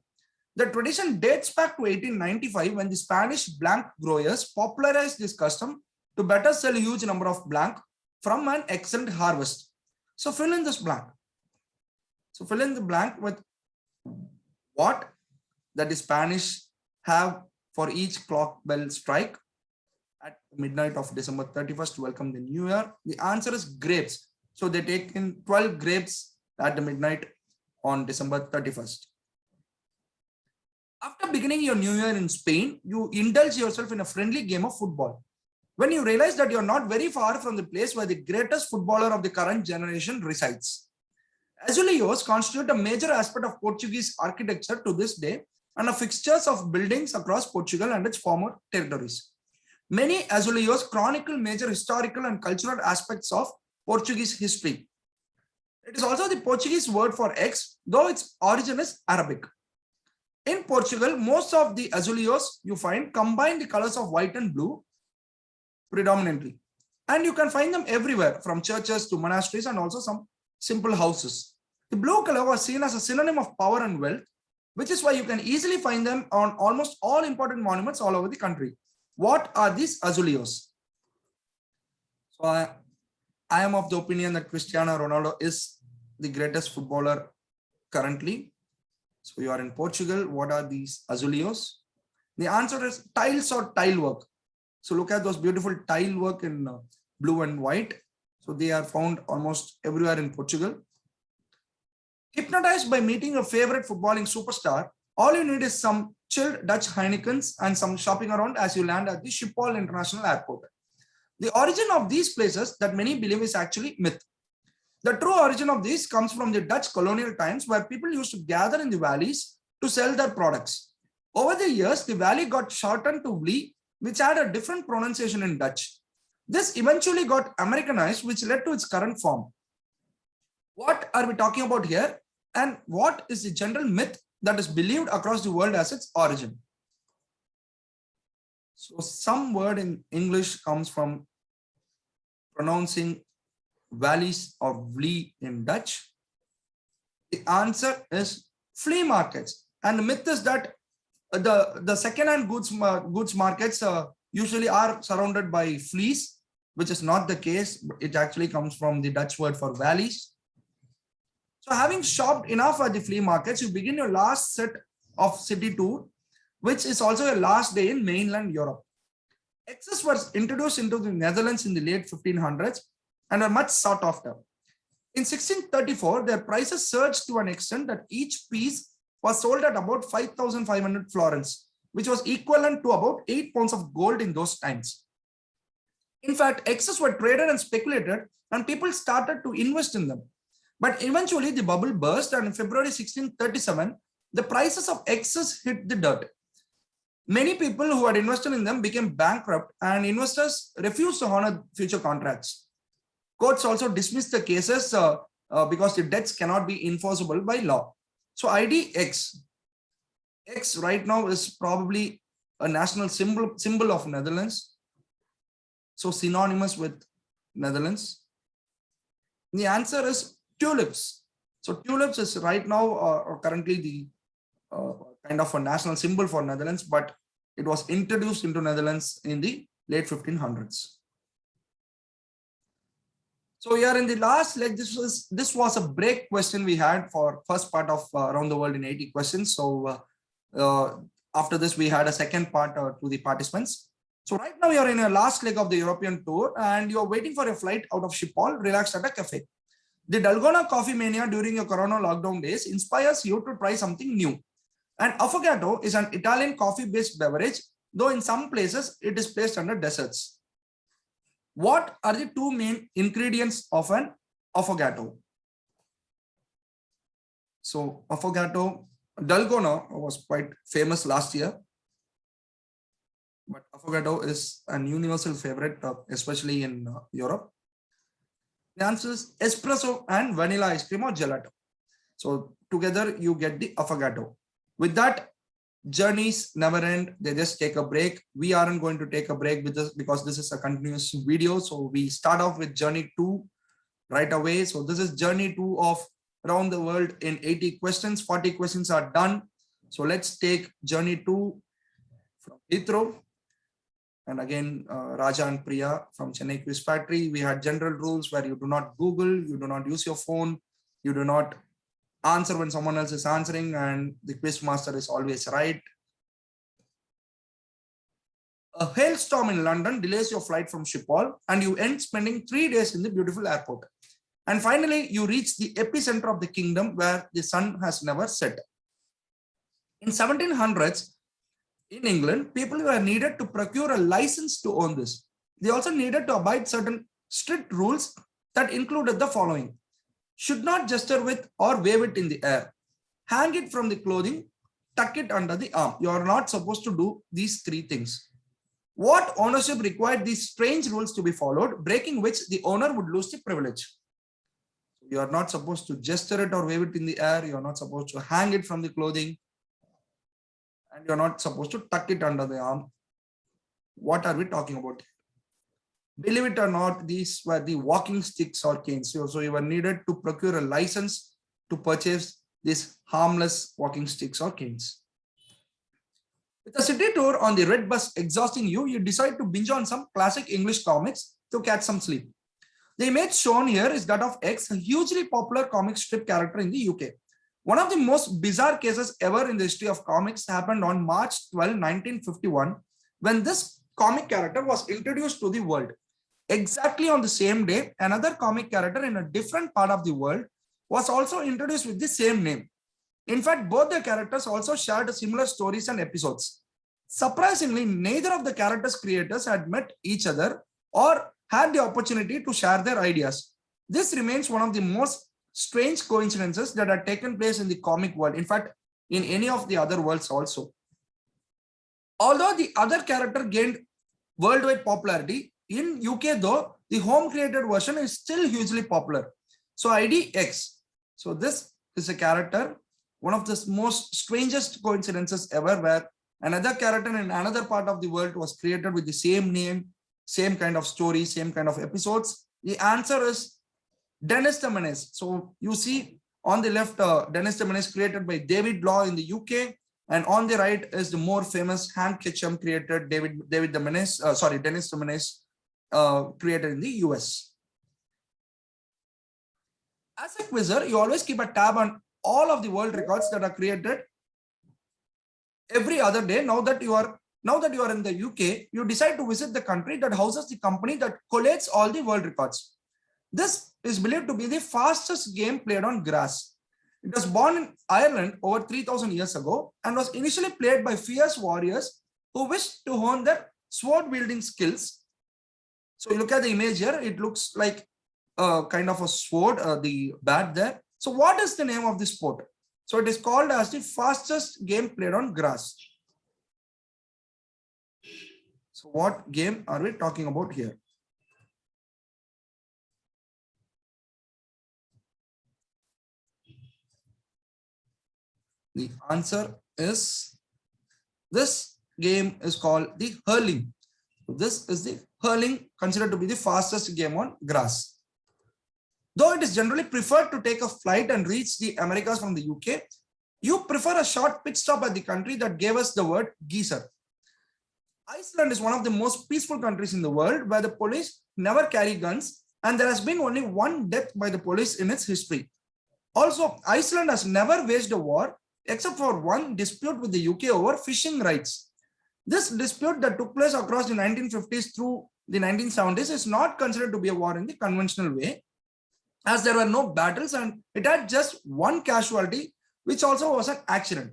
The tradition dates back to 1895 when the Spanish blanc growers popularized this custom to better sell a huge number of blanc from an excellent harvest. So fill in this blank. So fill in the blank with what that the Spanish have for each clock bell strike at midnight of December 31st to welcome the new year. The answer is grapes. So they take in 12 grapes at the midnight on December 31st. After beginning your new year in Spain, you indulge yourself in a friendly game of football. When you realize that you're not very far from the place where the greatest footballer of the current generation resides. Azulejos constitute a major aspect of Portuguese architecture to this day and are fixtures of buildings across Portugal and its former territories. Many azulejos chronicle major historical and cultural aspects of Portuguese history. It is also the Portuguese word for X, though its origin is Arabic. In Portugal, most of the azulejos you find combine the colors of white and blue predominantly. And you can find them everywhere from churches to monasteries and also some simple houses. The blue color was seen as a synonym of power and wealth, which is why you can easily find them on almost all important monuments all over the country. What are these azulejos? So I am of the opinion that Cristiano Ronaldo is the greatest footballer currently. So you are in Portugal. What are these azulejos? The answer is tiles or tile work. So look at those beautiful tile work in blue and white. So they are found almost everywhere in Portugal. Hypnotized by meeting a favorite footballing superstar, all you need is some chilled Dutch Heinekens and some shopping around as you land at the Schiphol International Airport. The origin of these places that many believe is actually myth. The true origin of this comes from the Dutch colonial times where people used to gather in the valleys to sell their products. Over the years, the valley got shortened to Vlie, which had a different pronunciation in Dutch. This eventually got Americanized, which led to its current form. What are we talking about here? And what is the general myth that is believed across the world as its origin? So some word in English comes from pronouncing valleys or Vlie in Dutch. The answer is flea markets. And the myth is that the second-hand goods markets usually are surrounded by fleas, which is not the case. It actually comes from the Dutch word for valleys. So having shopped enough at the flea markets, you begin your last set of city tour, which is also your last day in mainland Europe. X's was introduced into the Netherlands in the late 1500s and are much sought after. In 1634, their prices surged to an extent that each piece was sold at about 5,500 florins, which was equivalent to about 8 pounds of gold in those times. In fact, X's were traded and speculated, and people started to invest in them. But eventually, the bubble burst, and in February 1637, the prices of X's hit the dirt. Many people who had invested in them became bankrupt, and investors refused to honor future contracts. Courts also dismissed the cases because the debts cannot be enforceable by law. So IDX, X right now is probably a national symbol of Netherlands. So synonymous with Netherlands. The answer is tulips. So tulips is right now currently the kind of a national symbol for Netherlands, but it was introduced into Netherlands in the late 1500s. So we are in the last leg. This was a break question we had for first part of around the world in 80 questions. So after this, we had a second part to the participants. So right now you are in a last leg of the European tour and you are waiting for a flight out of Schiphol, relaxed at a cafe. The Dalgona coffee mania during your Corona lockdown days inspires you to try something new. And affogato is an Italian coffee-based beverage, though in some places it is placed under desserts. What are the two main ingredients of an affogato? So affogato, Dalgona was quite famous last year, but affogato is an universal favorite, especially in Europe. The answer is espresso and vanilla ice cream or gelato. So together you get the affogato. With that, journeys never end. They just take a break. We aren't going to take a break with this because this is a continuous video. So we start off with journey 2 right away. So this is journey 2 of around the world in 80 questions. 40 questions are done. So let's take journey 2 from Heathrow. And again, Raja and Priya from Chennai Quiz Factory. We had general rules where you do not Google, you do not use your phone, you do not answer when someone else is answering, and the quiz master is always right. A hailstorm in London delays your flight from Schiphol and you end spending 3 days in the beautiful airport. And finally, you reach the epicenter of the kingdom where the sun has never set. In 1700s, in England, people were needed to procure a license to own this. They also needed to abide certain strict rules that included the following. Should not gesture with or wave it in the air. Hang it from the clothing, tuck it under the arm. You are not supposed to do these 3 things. What ownership required these strange rules to be followed, breaking which the owner would lose the privilege? You are not supposed to gesture it or wave it in the air. You are not supposed to hang it from the clothing. And you are not supposed to tuck it under the arm. What are we talking about? Believe it or not, these were the walking sticks or canes. So you were needed to procure a license to purchase these harmless walking sticks or canes. With a city tour on the red bus exhausting you, you decide to binge on some classic English comics to catch some sleep. The image shown here is that of X, a hugely popular comic strip character in the UK. One of the most bizarre cases ever in the history of comics happened on March 12, 1951, when this comic character was introduced to the world. Exactly on the same day, another comic character in a different part of the world was also introduced with the same name. In fact, both the characters also shared similar stories and episodes. Surprisingly, neither of the characters' creators had met each other or had the opportunity to share their ideas. This remains one of the most strange coincidences that had taken place in the comic world. In fact, in any of the other worlds also. Although the other character gained worldwide popularity, in UK though, the home created version is still hugely popular. So ID X. So this is a character, one of the most strangest coincidences ever, where another character in another part of the world was created with the same name, same kind of story, same kind of episodes. The answer is Dennis the Menace. So you see on the left, Dennis the Menace created by David Law in the UK. And on the right is the more famous Hank Ketchum created Dennis the Menace created in the US. As a quizzer, you always keep a tab on all of the world records that are created every other day. Now that you are in the UK, you decide to visit the country that houses the company that collates all the world records. This is believed to be the fastest game played on grass. It was born in Ireland over 3,000 years ago and was initially played by fierce warriors who wished to hone their sword wielding skills. So you look at the image here, it looks like a kind of a sword, the bat there. So what is the name of this sport? So it is called as the fastest game played on grass. So what game are we talking about here? The answer is this game is called the hurling. So this is the hurling, considered to be the fastest game on grass. Though it is generally preferred to take a flight and reach the Americas from the UK, you prefer a short pit stop at the country that gave us the word geezer. Iceland is one of the most peaceful countries in the world where the police never carry guns and there has been only one death by the police in its history. Also, Iceland has never waged a war except for one dispute with the UK over fishing rights. This dispute that took place across the 1950s through the 1970s is not considered to be a war in the conventional way, as there were no battles and it had just one casualty, which also was an accident.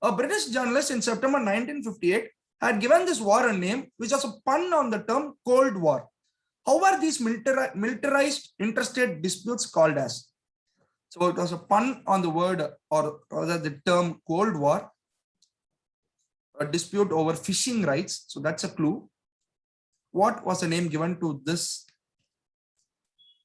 A British journalist in September 1958 had given this war a name which was a pun on the term Cold War. How are these militarized interstate disputes called as? So it was a pun on the word, or rather the term Cold War, a dispute over fishing rights. So that's a clue. What was the name given to this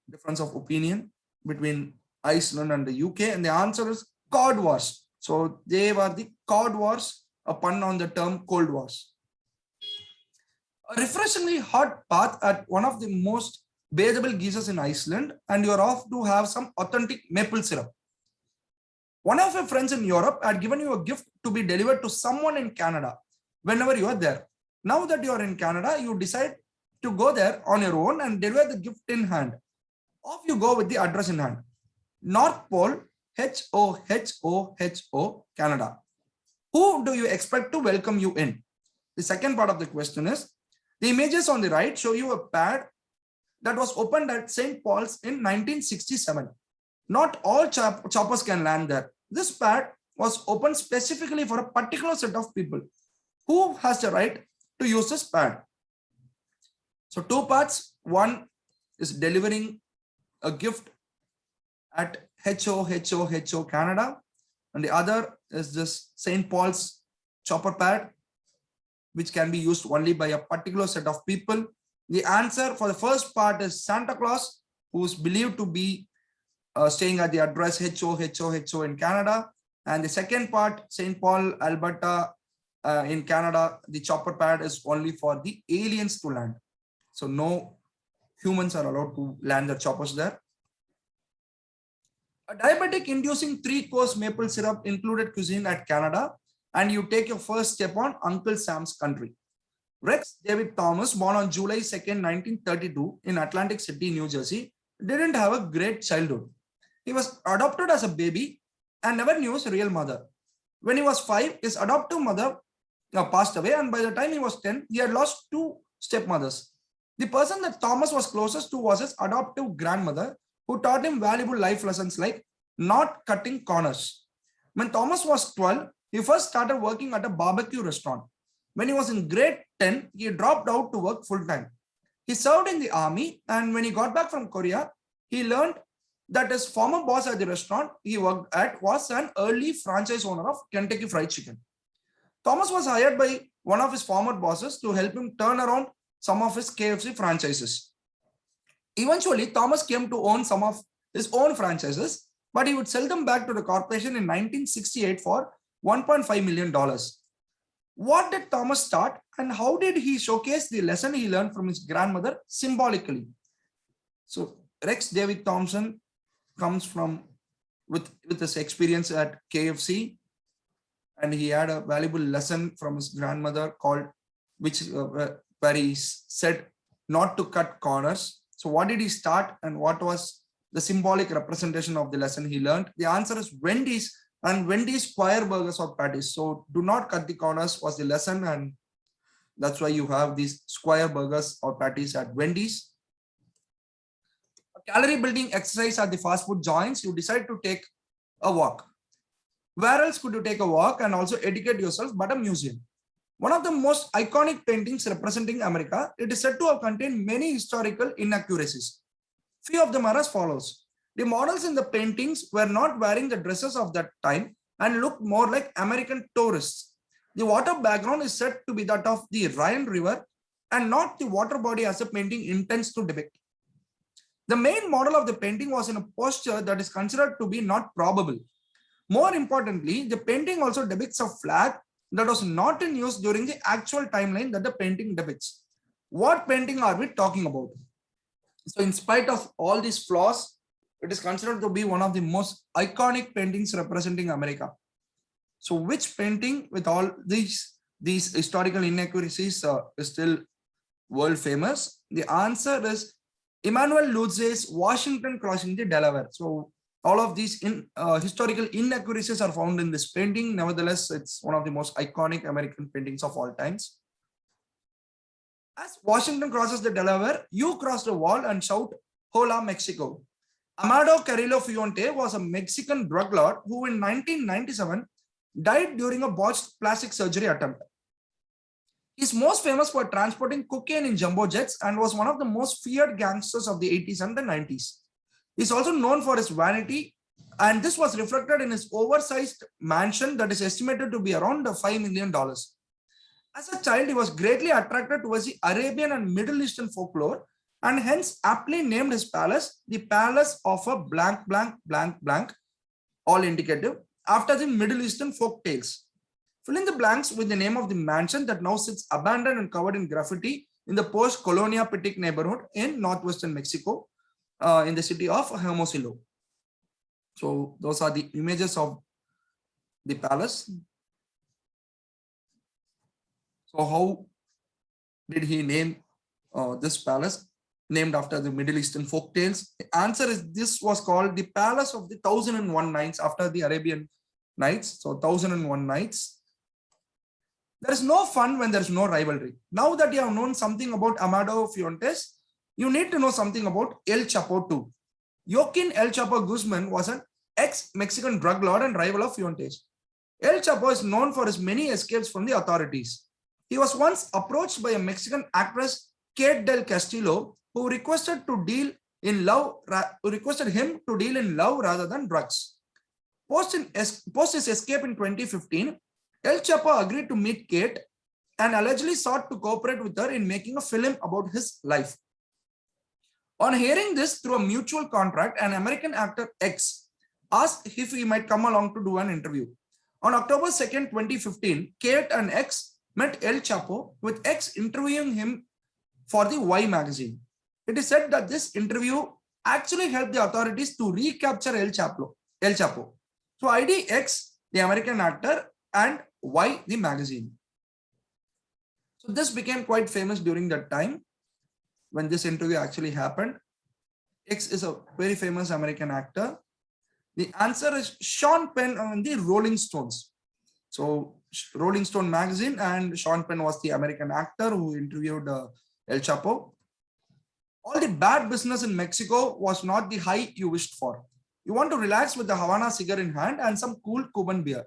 difference of opinion between Iceland and the UK? And the answer is Cod Wars. So they were the Cod Wars, a pun on the term Cold Wars. A refreshingly hot bath at one of the most bathable geysers in Iceland, and you're off to have some authentic maple syrup. One of your friends in Europe had given you a gift to be delivered to someone in Canada whenever you are there. Now that you are in Canada, you decide to go there on your own and deliver the gift in hand. Off you go with the address in hand. North Pole, HOHOHO, Canada. Who do you expect to welcome you in? The second part of the question is, the images on the right show you a pad that was opened at St. Paul's in 1967. Not all choppers can land there. This pad was opened specifically for a particular set of people. Who has the right to use this pad? So two parts. One is delivering a gift at HOHOHO, Canada. And the other is this St. Paul's chopper pad, which can be used only by a particular set of people. The answer for the first part is Santa Claus, who is believed to be staying at the address HOHOHO in Canada. And the second part, St. Paul, Alberta in Canada, the chopper pad is only for the aliens to land. So no humans are allowed to land their choppers there. A diabetic inducing 3-course maple syrup included cuisine at Canada, and you take your first step on Uncle Sam's country. Rex David Thomas, born on July 2nd, 1932 in Atlantic City, New Jersey, didn't have a great childhood. He was adopted as a baby and never knew his real mother. When he was 5, his adoptive mother passed away, and by the time he was 10, he had lost 2 stepmothers. The person that Thomas was closest to was his adoptive grandmother, who taught him valuable life lessons like not cutting corners. When Thomas was 12, he first started working at a barbecue restaurant. When he was in grade 10, he dropped out to work full-time. He served in the army, and when he got back from Korea, he learned that his former boss at the restaurant he worked at was an early franchise owner of Kentucky Fried Chicken. Thomas was hired by one of his former bosses to help him turn around some of his KFC franchises. Eventually, Thomas came to own some of his own franchises, but he would sell them back to the corporation in 1968 for $1.5 million. What did Thomas start, and how did he showcase the lesson he learned from his grandmother symbolically? So Rex David Thompson comes from with his experience at KFC, and he had a valuable lesson from his grandmother called, where he said not to cut corners. So what did he start, and what was the symbolic representation of the lesson he learned? The answer is Wendy's, and Wendy's square burgers or patties. So do not cut the corners was the lesson, and that's why you have these square burgers or patties at Wendy's. A calorie building exercise at the fast food joints, you decide to take a walk. Where else could you take a walk and also educate yourself but a museum? One of the most iconic paintings representing America, it is said to have contained many historical inaccuracies. Few of them are as follows. The models in the paintings were not wearing the dresses of that time and looked more like American tourists. The water background is said to be that of the Rhine River and not the water body as the painting intends to depict. The main model of the painting was in a posture that is considered to be not probable. More importantly, the painting also depicts a flag that was not in use during the actual timeline that the painting depicts. What painting are we talking about? So in spite of all these flaws, it is considered to be one of the most iconic paintings representing America. So which painting with all these historical inaccuracies is still world famous? The answer is Emmanuel Lutz's Washington crossing the Delaware. So all of these historical inaccuracies are found in this painting. Nevertheless, it's one of the most iconic American paintings of all times. As Washington crosses the Delaware, you cross the wall and shout, "Hola, Mexico." Amado Carrillo Fuente was a Mexican drug lord who in 1997 died during a botched plastic surgery attempt. He's most famous for transporting cocaine in jumbo jets and was one of the most feared gangsters of the 80s and the 90s. He's also known for his vanity, and this was reflected in his oversized mansion that is estimated to be around $5 million. As a child, he was greatly attracted towards the Arabian and Middle Eastern folklore, and hence aptly named his palace the Palace of a blank, blank, blank, blank, all indicative, after the Middle Eastern folk tales. Fill in the blanks with the name of the mansion that now sits abandoned and covered in graffiti in the post-Colonia Pitic neighborhood in northwestern Mexico, in the city of Hermosillo. So those are the images of the palace. So how did he name this palace, named after the Middle Eastern folk tales? The answer is this was called the Palace of the 1001 Nights, after the Arabian Nights. So 1001 Nights. There is no fun when there is no rivalry. Now that you have known something about Amado Fuentes, you need to know something about El Chapo too. Joaquin El Chapo Guzman was an ex-Mexican drug lord and rival of Fuentes. El Chapo is known for his many escapes from the authorities. He was once approached by a Mexican actress, Kate del Castillo, who requested him to deal in love rather than drugs. Post his escape in 2015, El Chapo agreed to meet Kate and allegedly sought to cooperate with her in making a film about his life. On hearing this through a mutual contract, an American actor X asked if he might come along to do an interview. On October 2nd, 2015, Kate and X met El Chapo, with X interviewing him for the Y magazine. It is said that this interview actually helped the authorities to recapture El Chapo. So ID X, the American actor, and Y, the magazine. So this became quite famous during that time when this interview actually happened. X is a very famous American actor. The answer is Sean Penn on the Rolling Stones. So Rolling Stone magazine, and Sean Penn was the American actor who interviewed El Chapo. All the bad business in Mexico was not the high you wished for. You want to relax with the Havana cigar in hand and some cool Cuban beer.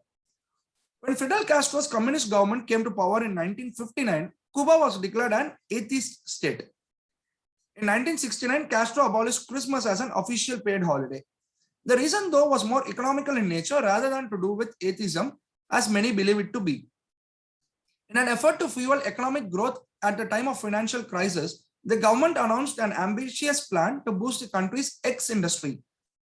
When Fidel Castro's communist government came to power in 1959, Cuba was declared an atheist state. In 1969, Castro abolished Christmas as an official paid holiday. The reason, though, was more economical in nature rather than to do with atheism, as many believe it to be. In an effort to fuel economic growth at the time of financial crisis, the government announced an ambitious plan to boost the country's X industry.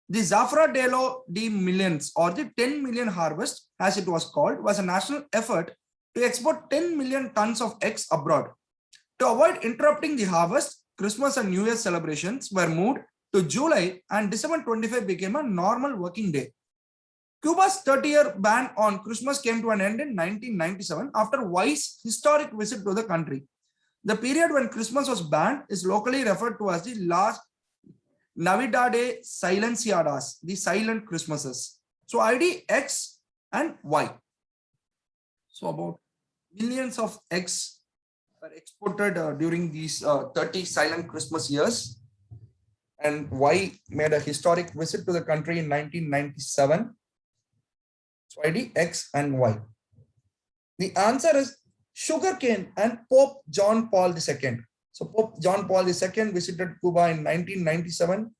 The Zafra de Millions, or the 10 million harvest, as it was called, was a national effort to export 10 million tons of eggs abroad. To avoid interrupting the harvest, Christmas and New Year celebrations were moved to July, and December 25 became a normal working day. Cuba's 30-year ban on Christmas came to an end in 1997 after Y's historic visit to the country. The period when Christmas was banned is locally referred to as the Las Navidades Silenciadas, the silent Christmases. So ID X and Y. So about millions of eggs were exported during these 30 silent Christmas years. And Y made a historic visit to the country in 1997. So ID X and Y. The answer is sugarcane and Pope John Paul II. So Pope John Paul II visited Cuba in 1997,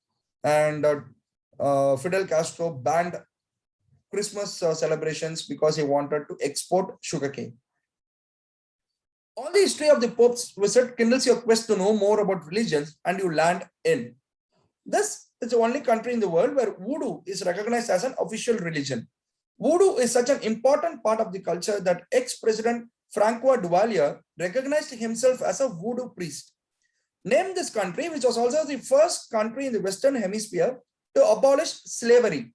and Fidel Castro banned Christmas celebrations because he wanted to export sugarcane. All the history of the Pope's visit kindles your quest to know more about religions, and you land in. This is the only country in the world where voodoo is recognized as an official religion. Voodoo is such an important part of the culture that ex-president Francois Duvalier recognized himself as a voodoo priest. Name this country, which was also the first country in the Western Hemisphere to abolish slavery.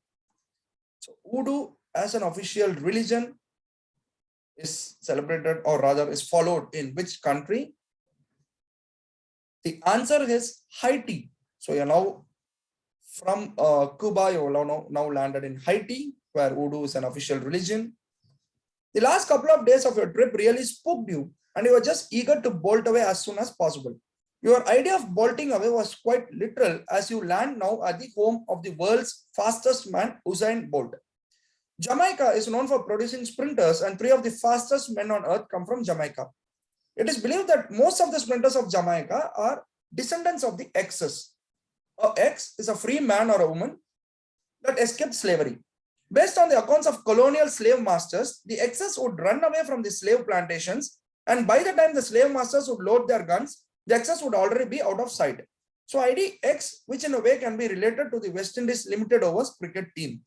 So voodoo as an official religion is celebrated, or rather is followed, in which country? The answer is Haiti. So you're now from Cuba, you now landed in Haiti, where Voodoo is an official religion. The last couple of days of your trip really spooked you, and you were just eager to bolt away as soon as possible. Your idea of bolting away was quite literal, as you land now at the home of the world's fastest man, Usain Bolt. Jamaica is known for producing sprinters, and 3 of the fastest men on earth come from Jamaica. It is believed that most of the sprinters of Jamaica are descendants of the X's. A X is a free man or a woman that escaped slavery. Based on the accounts of colonial slave masters, the X's would run away from the slave plantations, and by the time the slave masters would load their guns, the X's would already be out of sight. So ID X, which in a way can be related to the West Indies limited overs cricket team.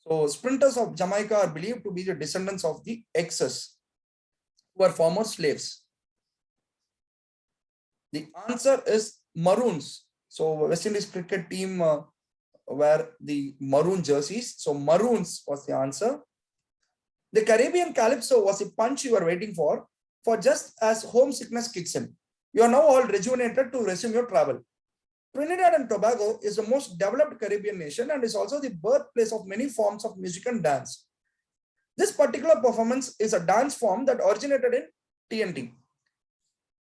So sprinters of Jamaica are believed to be the descendants of the X's, who are former slaves. The answer is Maroons. So West Indies cricket team wear the maroon jerseys. So Maroons was the answer. The Caribbean Calypso was the punch you were waiting for just as homesickness kicks in. You are now all rejuvenated to resume your travel. Trinidad and Tobago is the most developed Caribbean nation and is also the birthplace of many forms of music and dance. This particular performance is a dance form that originated in TNT.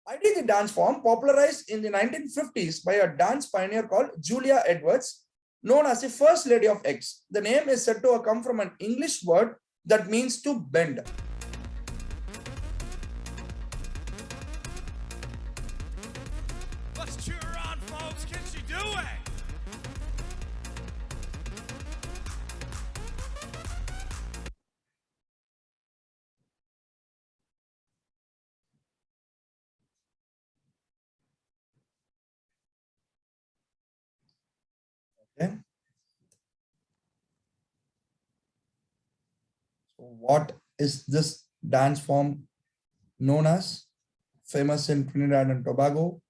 ID, the dance form, popularized in the 1950s by a dance pioneer called Julia Edwards, known as the First Lady of X. The name is said to have come from an English word that means to bend. Let's cheer her on, folks. Can she do it? Okay. So what is this dance form known as? Famous in Trinidad and Tobago.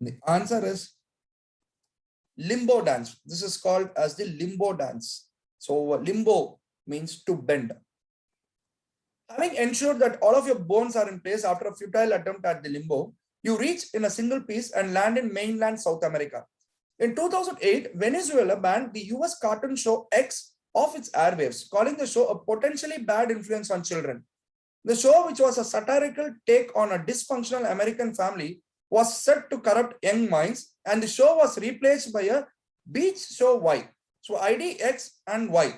The answer is limbo dance. This is called as the limbo dance. So limbo means to bend. Having ensured that all of your bones are in place after a futile attempt at the limbo, you reach in a single piece and land in mainland South America. In 2008, Venezuela banned the US cartoon show X off its airwaves, calling the show a potentially bad influence on children. The show, which was a satirical take on a dysfunctional American family, was set to corrupt young minds, and the show was replaced by a beach show Y. So ID X and Y.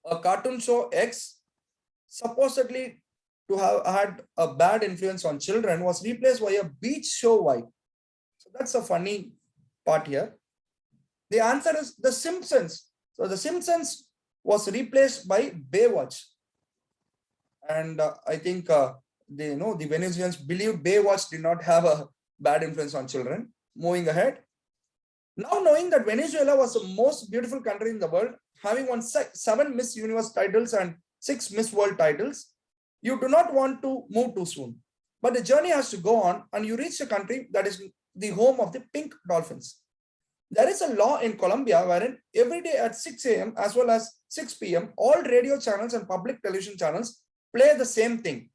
A cartoon show X, supposedly to have had a bad influence on children, was replaced by a beach show Y. So that's a funny part here. The answer is The Simpsons. So The Simpsons was replaced by Baywatch. And I think the Venezuelans believed Baywatch did not have a bad influence on children. Moving ahead. Now knowing that Venezuela was the most beautiful country in the world, having won 7 Miss Universe titles and 6 Miss World titles, you do not want to move too soon. But the journey has to go on, and you reach a country that is the home of the pink dolphins. There is a law in Colombia wherein every day at 6 a.m. as well as 6 p.m., all radio channels and public television channels play the same thing.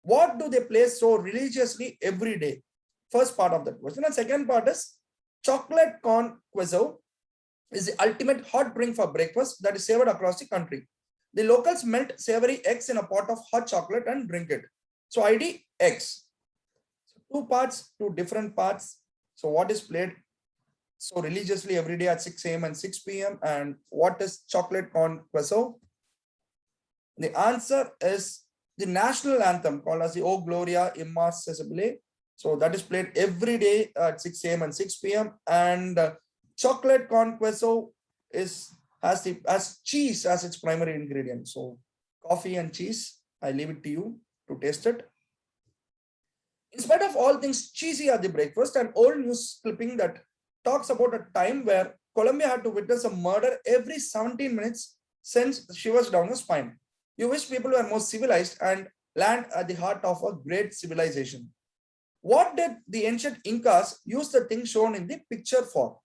What do they play so religiously every day? First part of that question. And second part is chocolate con queso is the ultimate hot drink for breakfast that is served across the country. The locals melt savory eggs in a pot of hot chocolate and drink it. So ID eggs. So 2 parts, 2 different parts. So what is played so religiously every day at 6 a.m. and 6 p.m. and what is chocolate con queso? The answer is the national anthem called as the O Gloria Inmarcescibile. So that is played every day at 6 a.m. and 6 p.m. And chocolate con queso has cheese as its primary ingredient. So coffee and cheese, I leave it to you to taste it. In spite of all things cheesy at the breakfast, an old news clipping that talks about a time where Colombia had to witness a murder every 17 minutes sends shivers down the spine. You wish people were more civilized and land at the heart of a great civilization. What did the ancient Incas use the thing shown in the picture for?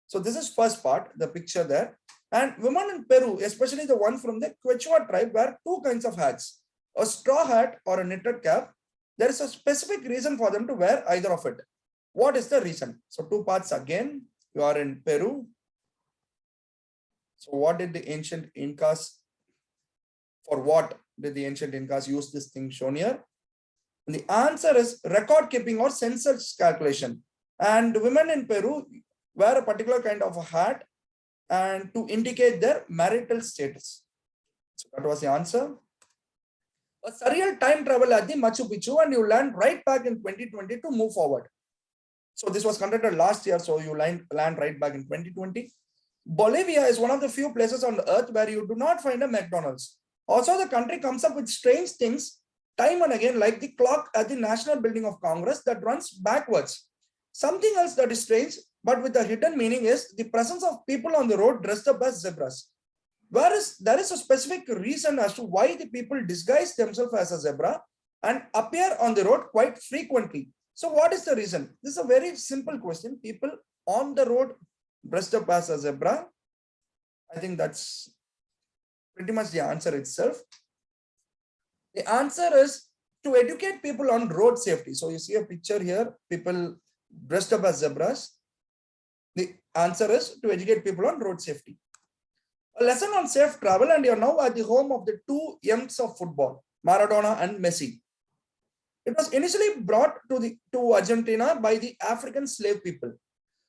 So this is first part, the picture there. And women in Peru, especially the one from the Quechua tribe, wear 2 kinds of hats, a straw hat or a knitted cap. There is a specific reason for them to wear either of it. What is the reason? So two parts again. You are in Peru. So what did the ancient Incas, for what did the ancient Incas use this thing shown here? And the answer is record keeping or census calculation. And women in Peru wear a particular kind of a hat and to indicate their marital status. So that was the answer. A surreal time travel at the Machu Picchu, and you land right back in 2020 to move forward. So this was conducted last year, so you land right back in 2020. Bolivia is one of the few places on the earth where you do not find a McDonald's. Also, the country comes up with strange things time and again, like the clock at the National Building of Congress that runs backwards. Something else that is strange, but with a hidden meaning, is the presence of people on the road dressed up as zebras. Whereas there is a specific reason as to why the people disguise themselves as a zebra and appear on the road quite frequently. So what is the reason? This is a very simple question. People on the road dressed up as a zebra. I think that's pretty much the answer itself. The answer is to educate people on road safety. So you see a picture here, people dressed up as zebras. The answer is to educate people on road safety. A lesson on safe travel, and you're now at the home of the two M's of football, Maradona and Messi. It was initially brought to Argentina by the African slave people.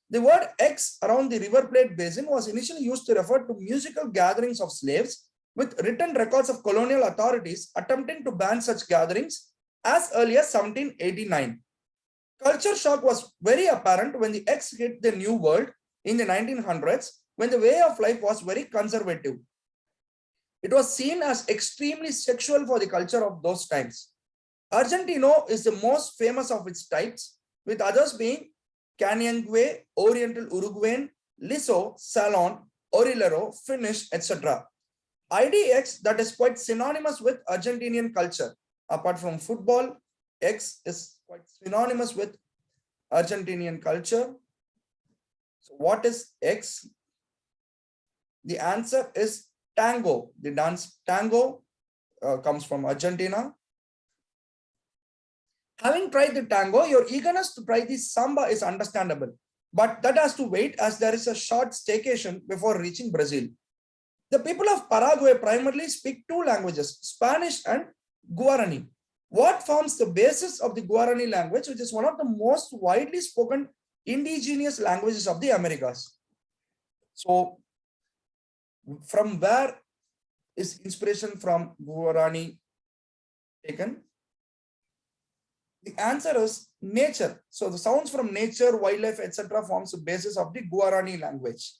The word X around the River Plate basin was initially used to refer to musical gatherings of slaves, with written records of colonial authorities attempting to ban such gatherings as early as 1789. Culture shock was very apparent when the X hit the New World in the 1900s, when the way of life was very conservative. It was seen as extremely sexual for the culture of those times. Argentino is the most famous of its types, with others being Canyengue, Oriental Uruguayan, Liso, Salon, Orillero, Finnish, etc. IDX, that is quite synonymous with Argentinian culture. Apart from football, X is quite synonymous with Argentinian culture. So what is X? The answer is tango. The dance tango comes from Argentina. Having tried the tango, your eagerness to try the samba is understandable, but that has to wait as there is a short staycation before reaching Brazil. The people of Paraguay primarily speak two languages, Spanish and Guarani. What forms the basis of the Guarani language, which is one of the most widely spoken indigenous languages of the Americas? So, from where is inspiration from Guarani taken? The answer is nature. So the sounds from nature, wildlife, etc. forms the basis of the Guarani language.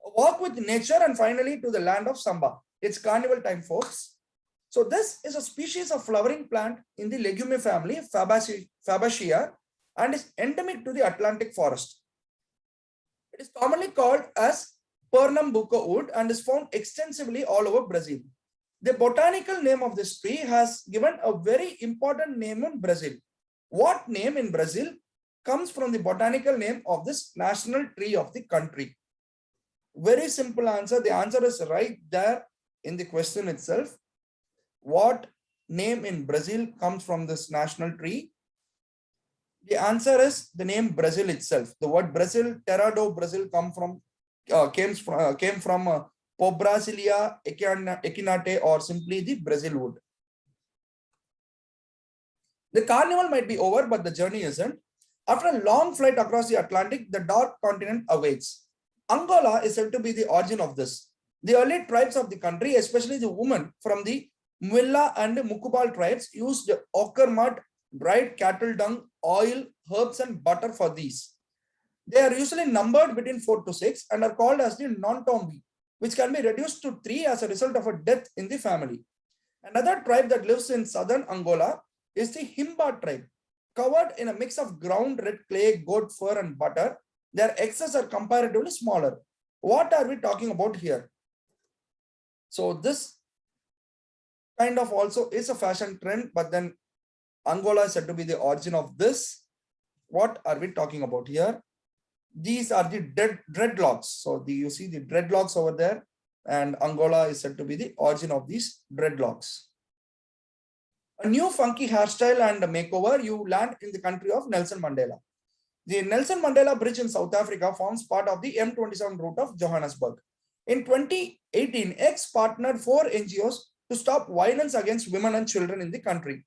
A walk with nature, and finally to the land of samba. It's carnival time, folks. So this is a species of flowering plant in the legume family, Fabaceae, and is endemic to the Atlantic forest. It is commonly called as Pernambuco wood and is found extensively all over Brazil. The botanical name of this tree has given a very important name in Brazil. What name in Brazil comes from the botanical name of this national tree of the country? Very simple answer. The answer is right there in the question itself. What name in Brazil comes from this national tree? The answer is the name Brazil itself. The word Brazil, Terra do Brazil, came from Pobrasilia echinate, or simply the Brazil wood. The carnival might be over, but the journey isn't. After a long flight across the Atlantic, the dark continent awaits. Angola is said to be the origin of this. The early tribes of the country, especially the women from the Muilla and Mukubal tribes, used ochre mud, dried cattle dung, oil, herbs, and butter for these. They are usually numbered between 4 to 6 and are called as the non-tombi, which can be reduced to 3 as a result of a death in the family. Another tribe that lives in southern Angola is the Himba tribe. Covered in a mix of ground red clay, goat fur, and butter, their excess are comparatively smaller. What are we talking about here? So this kind of also is a fashion trend, but then Angola is said to be the origin of this. What are we talking about here? These are the dreadlocks. So you see the dreadlocks over there, and Angola is said to be the origin of these dreadlocks. a new funky hairstyle and a makeover, you land in the country of Nelson Mandela. The Nelson Mandela Bridge in South Africa forms part of the M27 route of Johannesburg. In 2018, X partnered 4 NGOs to stop violence against women and children in the country.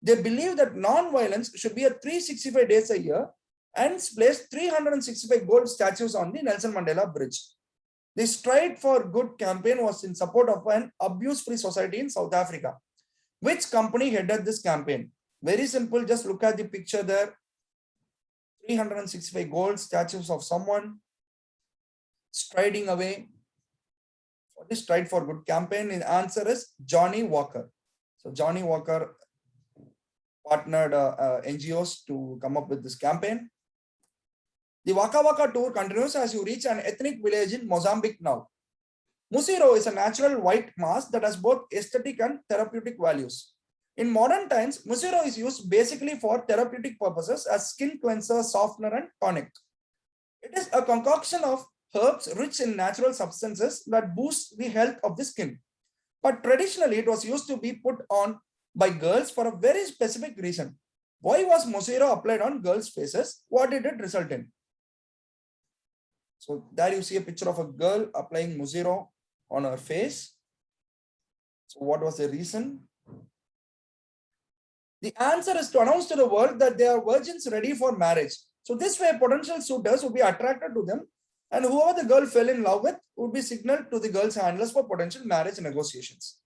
They believe that non-violence should be a 365 days a year and placed 365 gold statues on the Nelson Mandela Bridge. The Stride for Good campaign was in support of an abuse-free society in South Africa. Which company headed this campaign? Very simple, just look at the picture there. 365 gold statues of someone striding away for the Stride for Good campaign. The answer is Johnny Walker. So Johnny Walker partnered NGOs to come up with this campaign. The Waka Waka tour continues as you reach an ethnic village in Mozambique now. Musiro is a natural white mask that has both aesthetic and therapeutic values. In modern times, Musiro is used basically for therapeutic purposes as skin cleanser, softener, and tonic. It is a concoction of herbs rich in natural substances that boost the health of the skin. But traditionally, it was used to be put on by girls for a very specific reason. Why was Musiro applied on girls' faces? What did it result in? So there you see a picture of a girl applying Musiro on her face. So what was the reason? The answer is to announce to the world that they are virgins ready for marriage. So this way potential suitors would be attracted to them, and whoever the girl fell in love with would be signaled to the girl's handlers for potential marriage negotiations.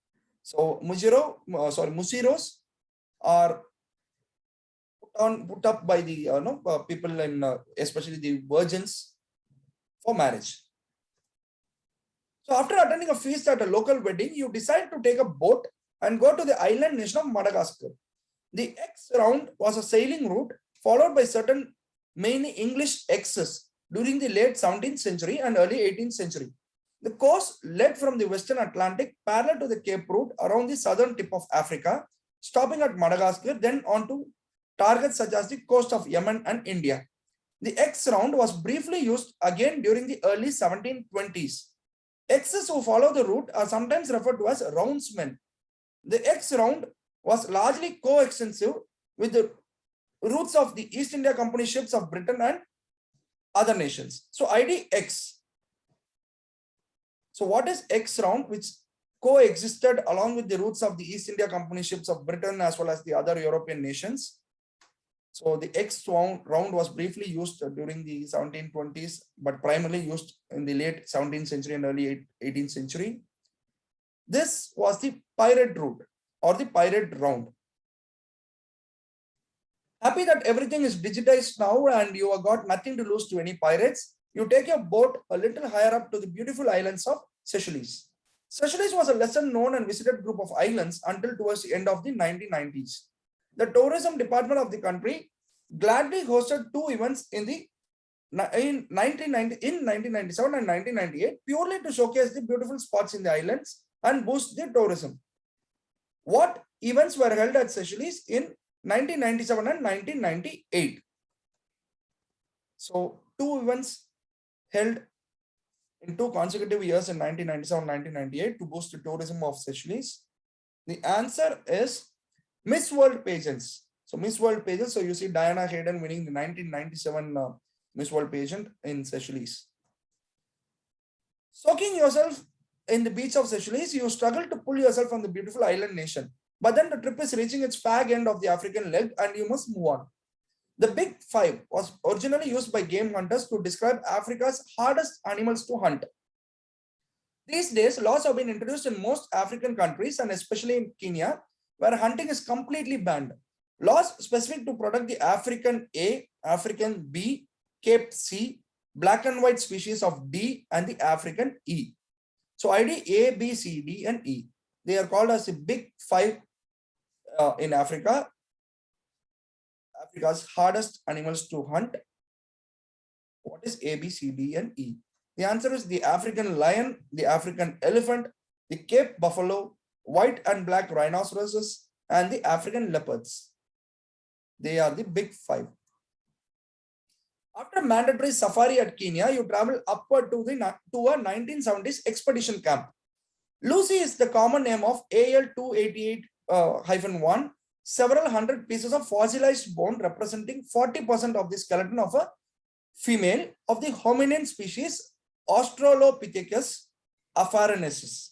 So Musiros are put up by the people in especially the virgins for marriage. So after attending a feast at a local wedding, you decide to take a boat and go to the island nation of Madagascar. The X round was a sailing route followed by certain mainly English X's during the late 17th century and early 18th century. The course led from the Western Atlantic parallel to the Cape route around the southern tip of Africa, stopping at Madagascar, then on to targets such as the coast of Yemen and India. The X round was briefly used again during the early 1720s. X's who follow the route are sometimes referred to as roundsmen. The X round was largely coextensive with the routes of the East India Company ships of Britain and other nations. So ID X. So what is X round, which coexisted along with the routes of the East India Company ships of Britain as well as the other European nations? So the X round was briefly used during the 1720s, but primarily used in the late 17th century and early 18th century. This was the pirate route or the pirate round. Happy that everything is digitized now and you have got nothing to lose to any pirates, you take your boat a little higher up to the beautiful islands of Seychelles. Seychelles was a lesser known and visited group of islands until towards the end of the 1990s. The tourism department of the country gladly hosted two events in 1997 and 1998 purely to showcase the beautiful spots in the islands and boost the tourism. What events were held at Seychelles in 1997 and 1998? So two events held in two consecutive years in 1997 and 1998 to boost the tourism of Seychelles. The answer is Miss World pageants. So Miss World pageants. So you see Diana Hayden winning the 1997 Miss World pageant in Seychelles. Soaking yourself in the beach of Seychelles, you struggle to pull yourself from the beautiful island nation. But then the trip is reaching its fag end of the African leg and you must move on. The Big Five was originally used by game hunters to describe Africa's hardest animals to hunt. These days, laws have been introduced in most African countries and especially in Kenya, where hunting is completely banned. Laws specific to protect the African A, African B, Cape C, black and white species of D, and the African E. So ID A, B, C, D, and E. They are called as the Big Five in Africa. Africa's hardest animals to hunt. What is A, B, C, D, and E? The answer is the African lion, the African elephant, the Cape buffalo, white and black rhinoceroses, and the African leopards. They are the Big Five. After mandatory safari at Kenya, you travel upward to a 1970s expedition camp. Lucy is the common name of AL-288-1, several hundred pieces of fossilized bone representing 40% of the skeleton of a female of the hominin species Australopithecus afarensis.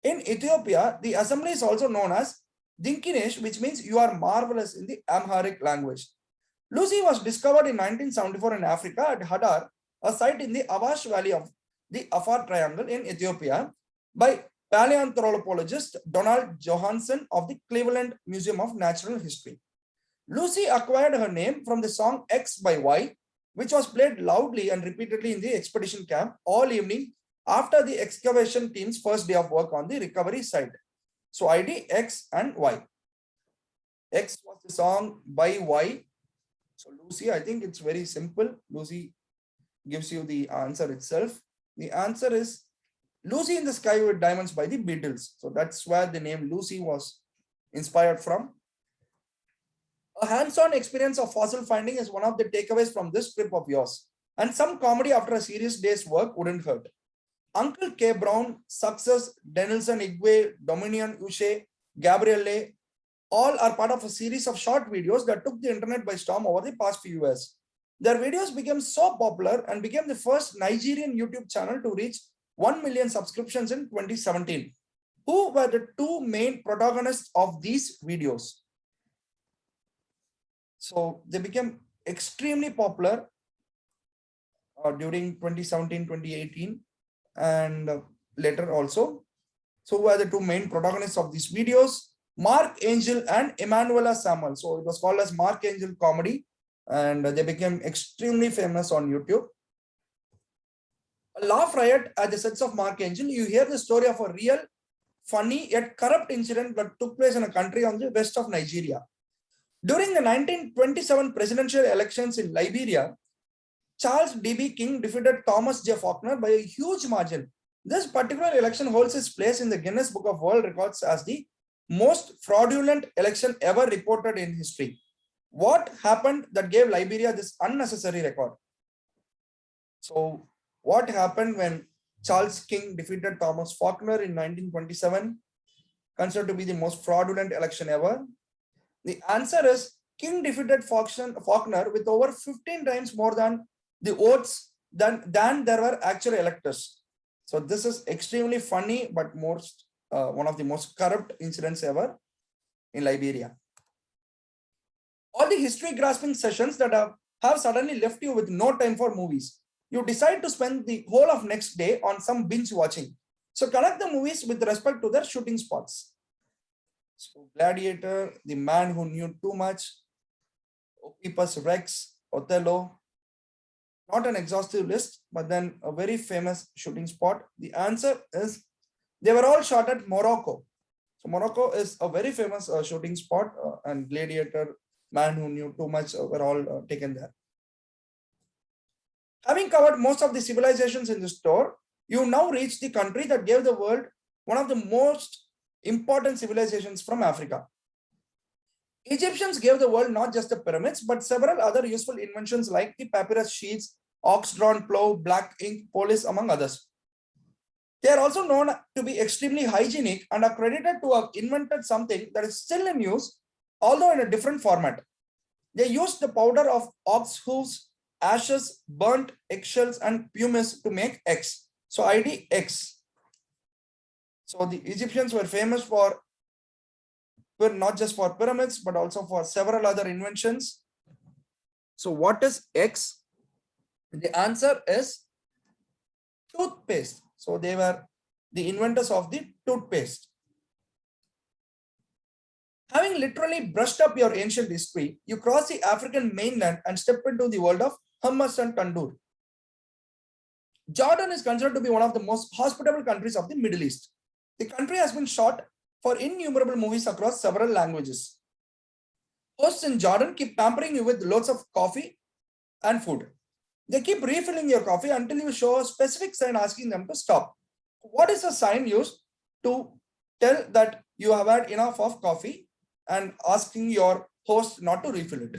In Ethiopia, the assembly is also known as Dinkinesh, which means you are marvelous in the Amharic language. Lucy was discovered in 1974 in Africa at Hadar, a site in the Awash Valley of the Afar Triangle in Ethiopia, by paleoanthropologist Donald Johanson of the Cleveland Museum of Natural History. Lucy acquired her name from the song X by Y, which was played loudly and repeatedly in the expedition camp all evening after the excavation team's first day of work on the recovery site. So ID X and Y. X was the song by Y. So Lucy, I think it's very simple. Lucy gives you the answer itself. The answer is Lucy in the Sky with Diamonds by the Beatles. So that's where the name Lucy was inspired from. A hands-on experience of fossil finding is one of the takeaways from this trip of yours. And some comedy after a serious day's work wouldn't hurt. Uncle K. Brown, Success, Denilson Igwe, Dominion Uche, Gabrielle, all are part of a series of short videos that took the internet by storm over the past few years. Their videos became so popular and became the first Nigerian YouTube channel to reach 1 million subscriptions in 2017. Who were the two main protagonists of these videos? So they became extremely popular during 2017-2018 and later also. So who were the two main protagonists of these videos? Mark Angel and Emanuela Samuel. So it was called as Mark Angel Comedy, and they became extremely famous on YouTube. A laugh riot at the sets of Mark Angel. You hear the story of a real, funny yet corrupt incident that took place in a country on the west of Nigeria. During the 1927 presidential elections in Liberia, Charles D.B. King defeated Thomas J. Faulkner by a huge margin. This particular election holds its place in the Guinness Book of World Records as the most fraudulent election ever reported in history. What happened that gave Liberia this unnecessary record? So, what happened when Charles King defeated Thomas Faulkner in 1927, considered to be the most fraudulent election ever? The answer is King defeated Faulkner with over 15 times more than the votes than there were actual electors. So this is extremely funny, but one of the most corrupt incidents ever in Liberia. All the history grasping sessions that have suddenly left you with no time for movies. You decide to spend the whole of next day on some binge watching. So connect the movies with respect to their shooting spots. So Gladiator, The Man Who Knew Too Much, Oedipus Rex, Othello. Not an exhaustive list, but then a very famous shooting spot. The answer is they were all shot at Morocco. So Morocco is a very famous shooting spot, and Gladiator, Man Who Knew Too Much were all taken there. Having covered most of the civilizations in this tour, you now reach the country that gave the world one of the most important civilizations from Africa. Egyptians gave the world not just the pyramids, but several other useful inventions like the papyrus sheets, ox-drawn plow, black ink, police, among others. They are also known to be extremely hygienic and are credited to have invented something that is still in use, although in a different format. They used the powder of ox hooves, ashes, burnt eggshells, and pumice to make X. So ID X. So the Egyptians were famous for not just for pyramids, but also for several other inventions. So what is X? The answer is toothpaste. So they were the inventors of the toothpaste. Having literally brushed up your ancient history, you cross the African mainland and step into the world of hummus and tandoor. Jordan is considered to be one of the most hospitable countries of the Middle East. The country has been shot for innumerable movies across several languages. Hosts in Jordan keep pampering you with loads of coffee and food. They keep refilling your coffee until you show a specific sign asking them to stop. What is the sign used to tell that you have had enough of coffee and asking your host not to refill it?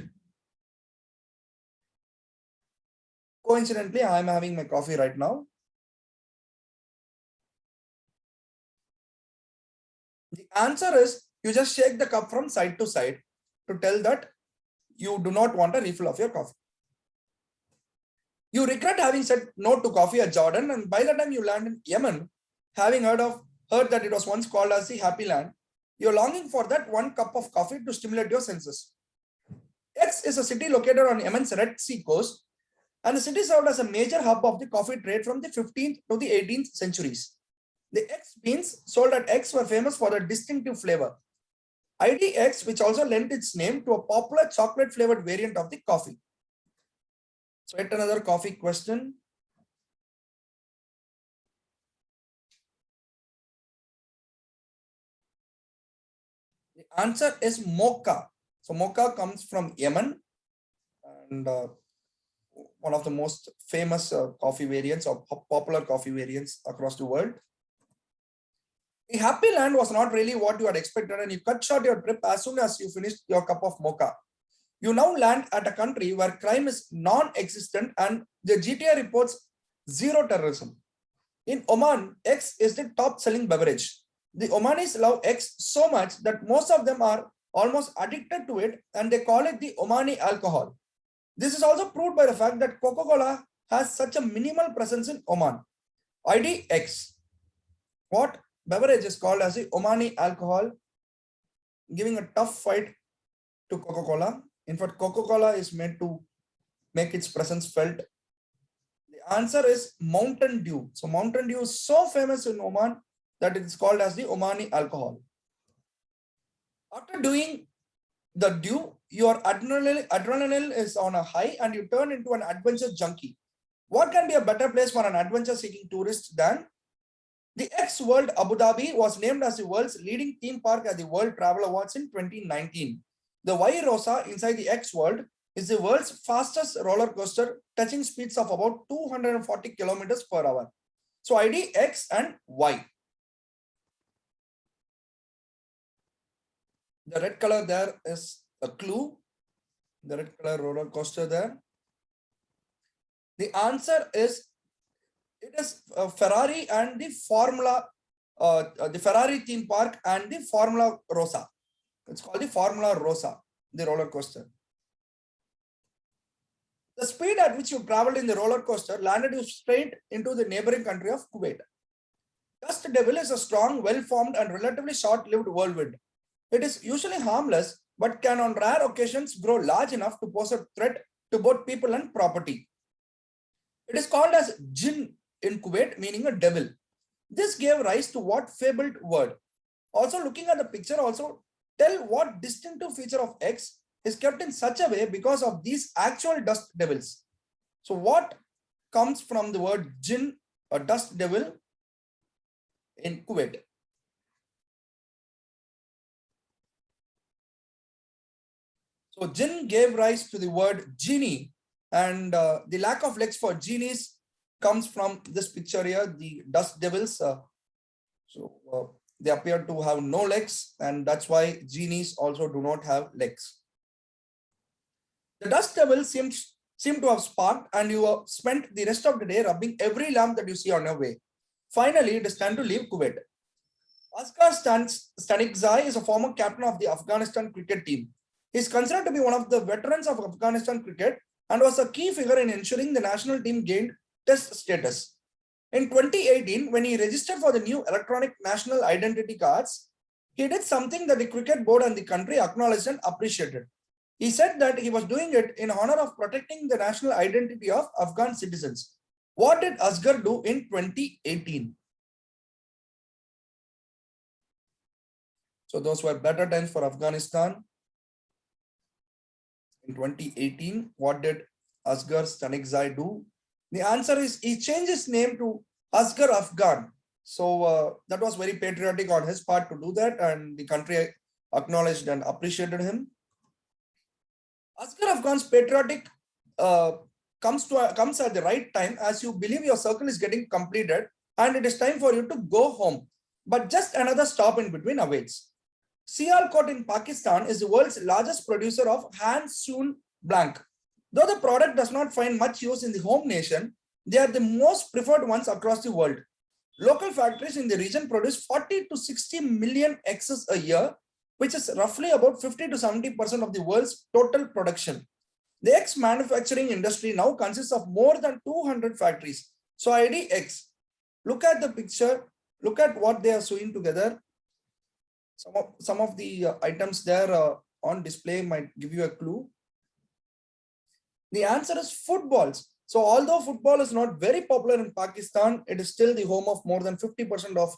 Coincidentally, I am having my coffee right now. The answer is you just shake the cup from side to side to tell that you do not want a refill of your coffee. You regret having said no to coffee at Jordan, and by the time you land in Yemen, having heard that it was once called as the Happy Land, you're longing for that one cup of coffee to stimulate your senses. X is a city located on Yemen's Red Sea coast, and the city served as a major hub of the coffee trade from the 15th to the 18th centuries. The X beans sold at X were famous for their distinctive flavor. IDX, which also lent its name to a popular chocolate flavored variant of the coffee. So yet another coffee question. The answer is mocha. So mocha comes from Yemen, and one of the most famous coffee variants or popular coffee variants across the world. The Happy Land was not really what you had expected, and you cut short your trip as soon as you finished your cup of mocha. You now land at a country where crime is non-existent and the GTA reports zero terrorism. In Oman, X is the top-selling beverage. The Omanis love X so much that most of them are almost addicted to it, and they call it the Omani alcohol. This is also proved by the fact that Coca-Cola has such a minimal presence in Oman. IDX. What beverage is called as the Omani alcohol, giving a tough fight to Coca-Cola. In fact, Coca-Cola is made to make its presence felt. The answer is Mountain Dew. So Mountain Dew is so famous in Oman that it is called as the Omani alcohol. After doing the dew, your adrenaline is on a high and you turn into an adventure junkie. What can be a better place for an adventure-seeking tourist than the X World Abu Dhabi was named as the world's leading theme park at the World Travel Awards in 2019. The Y Rosa inside the X World is the world's fastest roller coaster, touching speeds of about 240 kilometers per hour. So ID X and Y. The red color there is a clue. The red color roller coaster there. The answer is, it is Ferrari and the Ferrari theme park and the Formula Rosa. It's called the Formula Rosa, the roller coaster. The speed at which you traveled in the roller coaster landed you straight into the neighboring country of Kuwait. Dust Devil is a strong, well-formed and relatively short-lived whirlwind. It is usually harmless, but can on rare occasions grow large enough to pose a threat to both people and property. It is called as Jinn in Kuwait, meaning a devil. This gave rise to what fabled word? Also, looking at the picture, also tell what distinctive feature of X is kept in such a way because of these actual dust devils. So what comes from the word Jinn, a dust devil, in Kuwait? So Jinn gave rise to the word genie, and the lack of legs for genies comes from this picture here, the dust devils. They appear to have no legs, and that's why genies also do not have legs. The dust devils seem to have sparked, and you have spent the rest of the day rubbing every lamp that you see on your way. Finally, it is time to leave Kuwait. Asghar Stanikzai is a former captain of the Afghanistan cricket team. He is considered to be one of the veterans of Afghanistan cricket and was a key figure in ensuring the national team gained test status. In 2018, when he registered for the new electronic national identity cards, he did something that the cricket board and the country acknowledged and appreciated. He said that he was doing it in honor of protecting the national identity of Afghan citizens. What did Asghar do in 2018? So those were better times for Afghanistan. In 2018, what did Asghar Stanikzai do? The answer is he changed his name to Asghar Afghan. So that was very patriotic on his part to do that, and the country acknowledged and appreciated him. Asghar Afghan's patriotic comes at the right time as you believe your circle is getting completed and it is time for you to go home. But just another stop in between awaits. Sialkot in Pakistan is the world's largest producer of hand-sewn blank. Though the product does not find much use in the home nation, they are the most preferred ones across the world. Local factories in the region produce 40 to 60 million X's a year, which is roughly about 50 to 70% of the world's total production. The eggs manufacturing industry now consists of more than 200 factories. So IDX, look at the picture, look at what they are sewing together. Some of the items there on display might give you a clue. The answer is footballs. So although football is not very popular in Pakistan, it is still the home of more than 50% of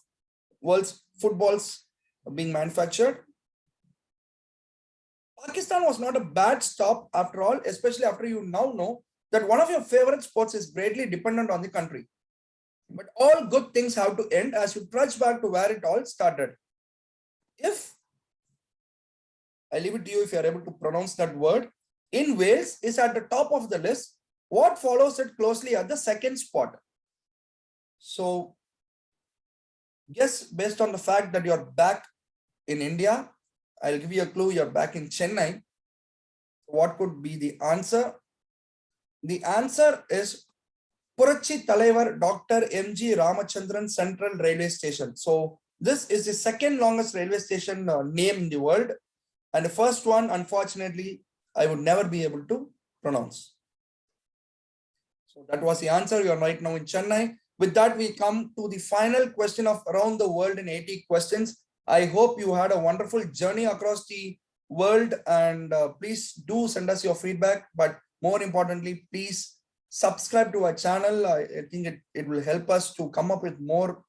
world's footballs being manufactured. Pakistan was not a bad stop after all, especially after you now know that one of your favorite sports is greatly dependent on the country. But all good things have to end as you trudge back to where it all started. If I leave it to you if you are able to pronounce that word, in Wales is at the top of the list. What follows it closely at the second spot? So, guess based on the fact that you're back in India, I'll give you a clue, you're back in Chennai. What could be the answer? The answer is Purachi Talaivar Dr. M.G. Ramachandran Central Railway Station. So this is the second longest railway station name in the world. And the first one, unfortunately, I would never be able to pronounce. So that was the answer. You are right now in Chennai. With that, we come to the final question of around the world in 80 questions. I hope you had a wonderful journey across the world, and please do send us your feedback. But more importantly, please subscribe to our channel. I think it will help us to come up with more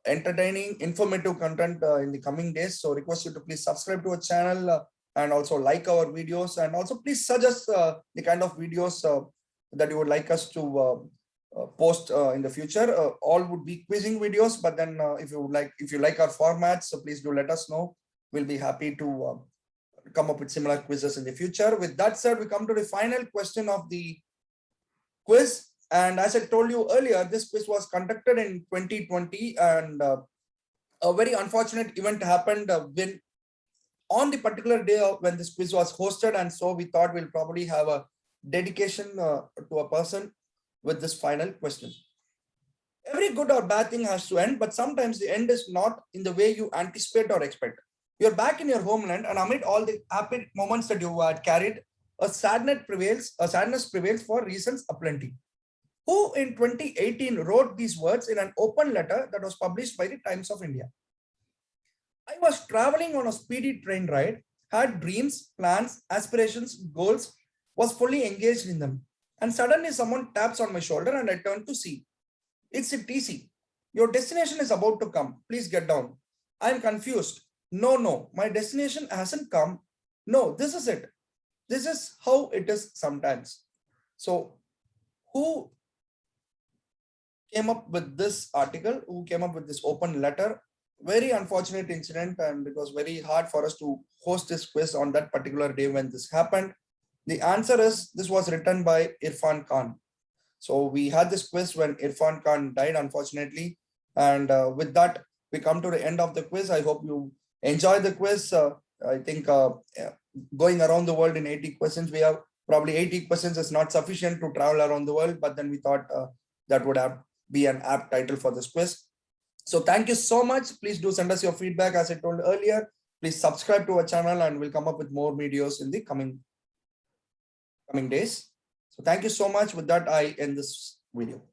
entertaining, informative content in the coming days. So request you to please subscribe to our channel and also like our videos, and also please suggest the kind of videos that you would like us to post in the future. All would be quizzing videos, but then if you like our formats, so please do let us know. We'll be happy to come up with similar quizzes in the future. With that said, we come to the final question of the quiz. And as I told you earlier, this quiz was conducted in 2020, and a very unfortunate event happened when on the particular day when this quiz was hosted, and so we thought we'll probably have a dedication to a person with this final question. Every good or bad thing has to end, but sometimes the end is not in the way you anticipate or expect. You're back in your homeland, and amid all the happy moments that you had carried, a sadness prevails for reasons aplenty. Who in 2018 wrote these words in an open letter that was published by the Times of India? I was traveling on a speedy train ride, had dreams, plans, aspirations, goals, was fully engaged in them. And suddenly someone taps on my shoulder and I turn to see. It's a TC. Your destination is about to come. Please get down. I'm confused. No, my destination hasn't come. No, this is it. This is how it is sometimes. So who came up with this article? Who came up with this open letter? Very unfortunate incident, and it was very hard for us to host this quiz on that particular day when this happened. The answer is this was written by Irfan Khan. So we had this quiz when Irfan Khan died, unfortunately. And with that, we come to the end of the quiz. I hope you enjoy the quiz. I think going around the world in 80 questions, we have probably 80 questions is not sufficient to travel around the world, but then we thought that would be an apt title for this quiz. So thank you so much. Please do send us your feedback. As I told earlier, please subscribe to our channel and we'll come up with more videos in the coming days. So thank you so much. With that, I end this video.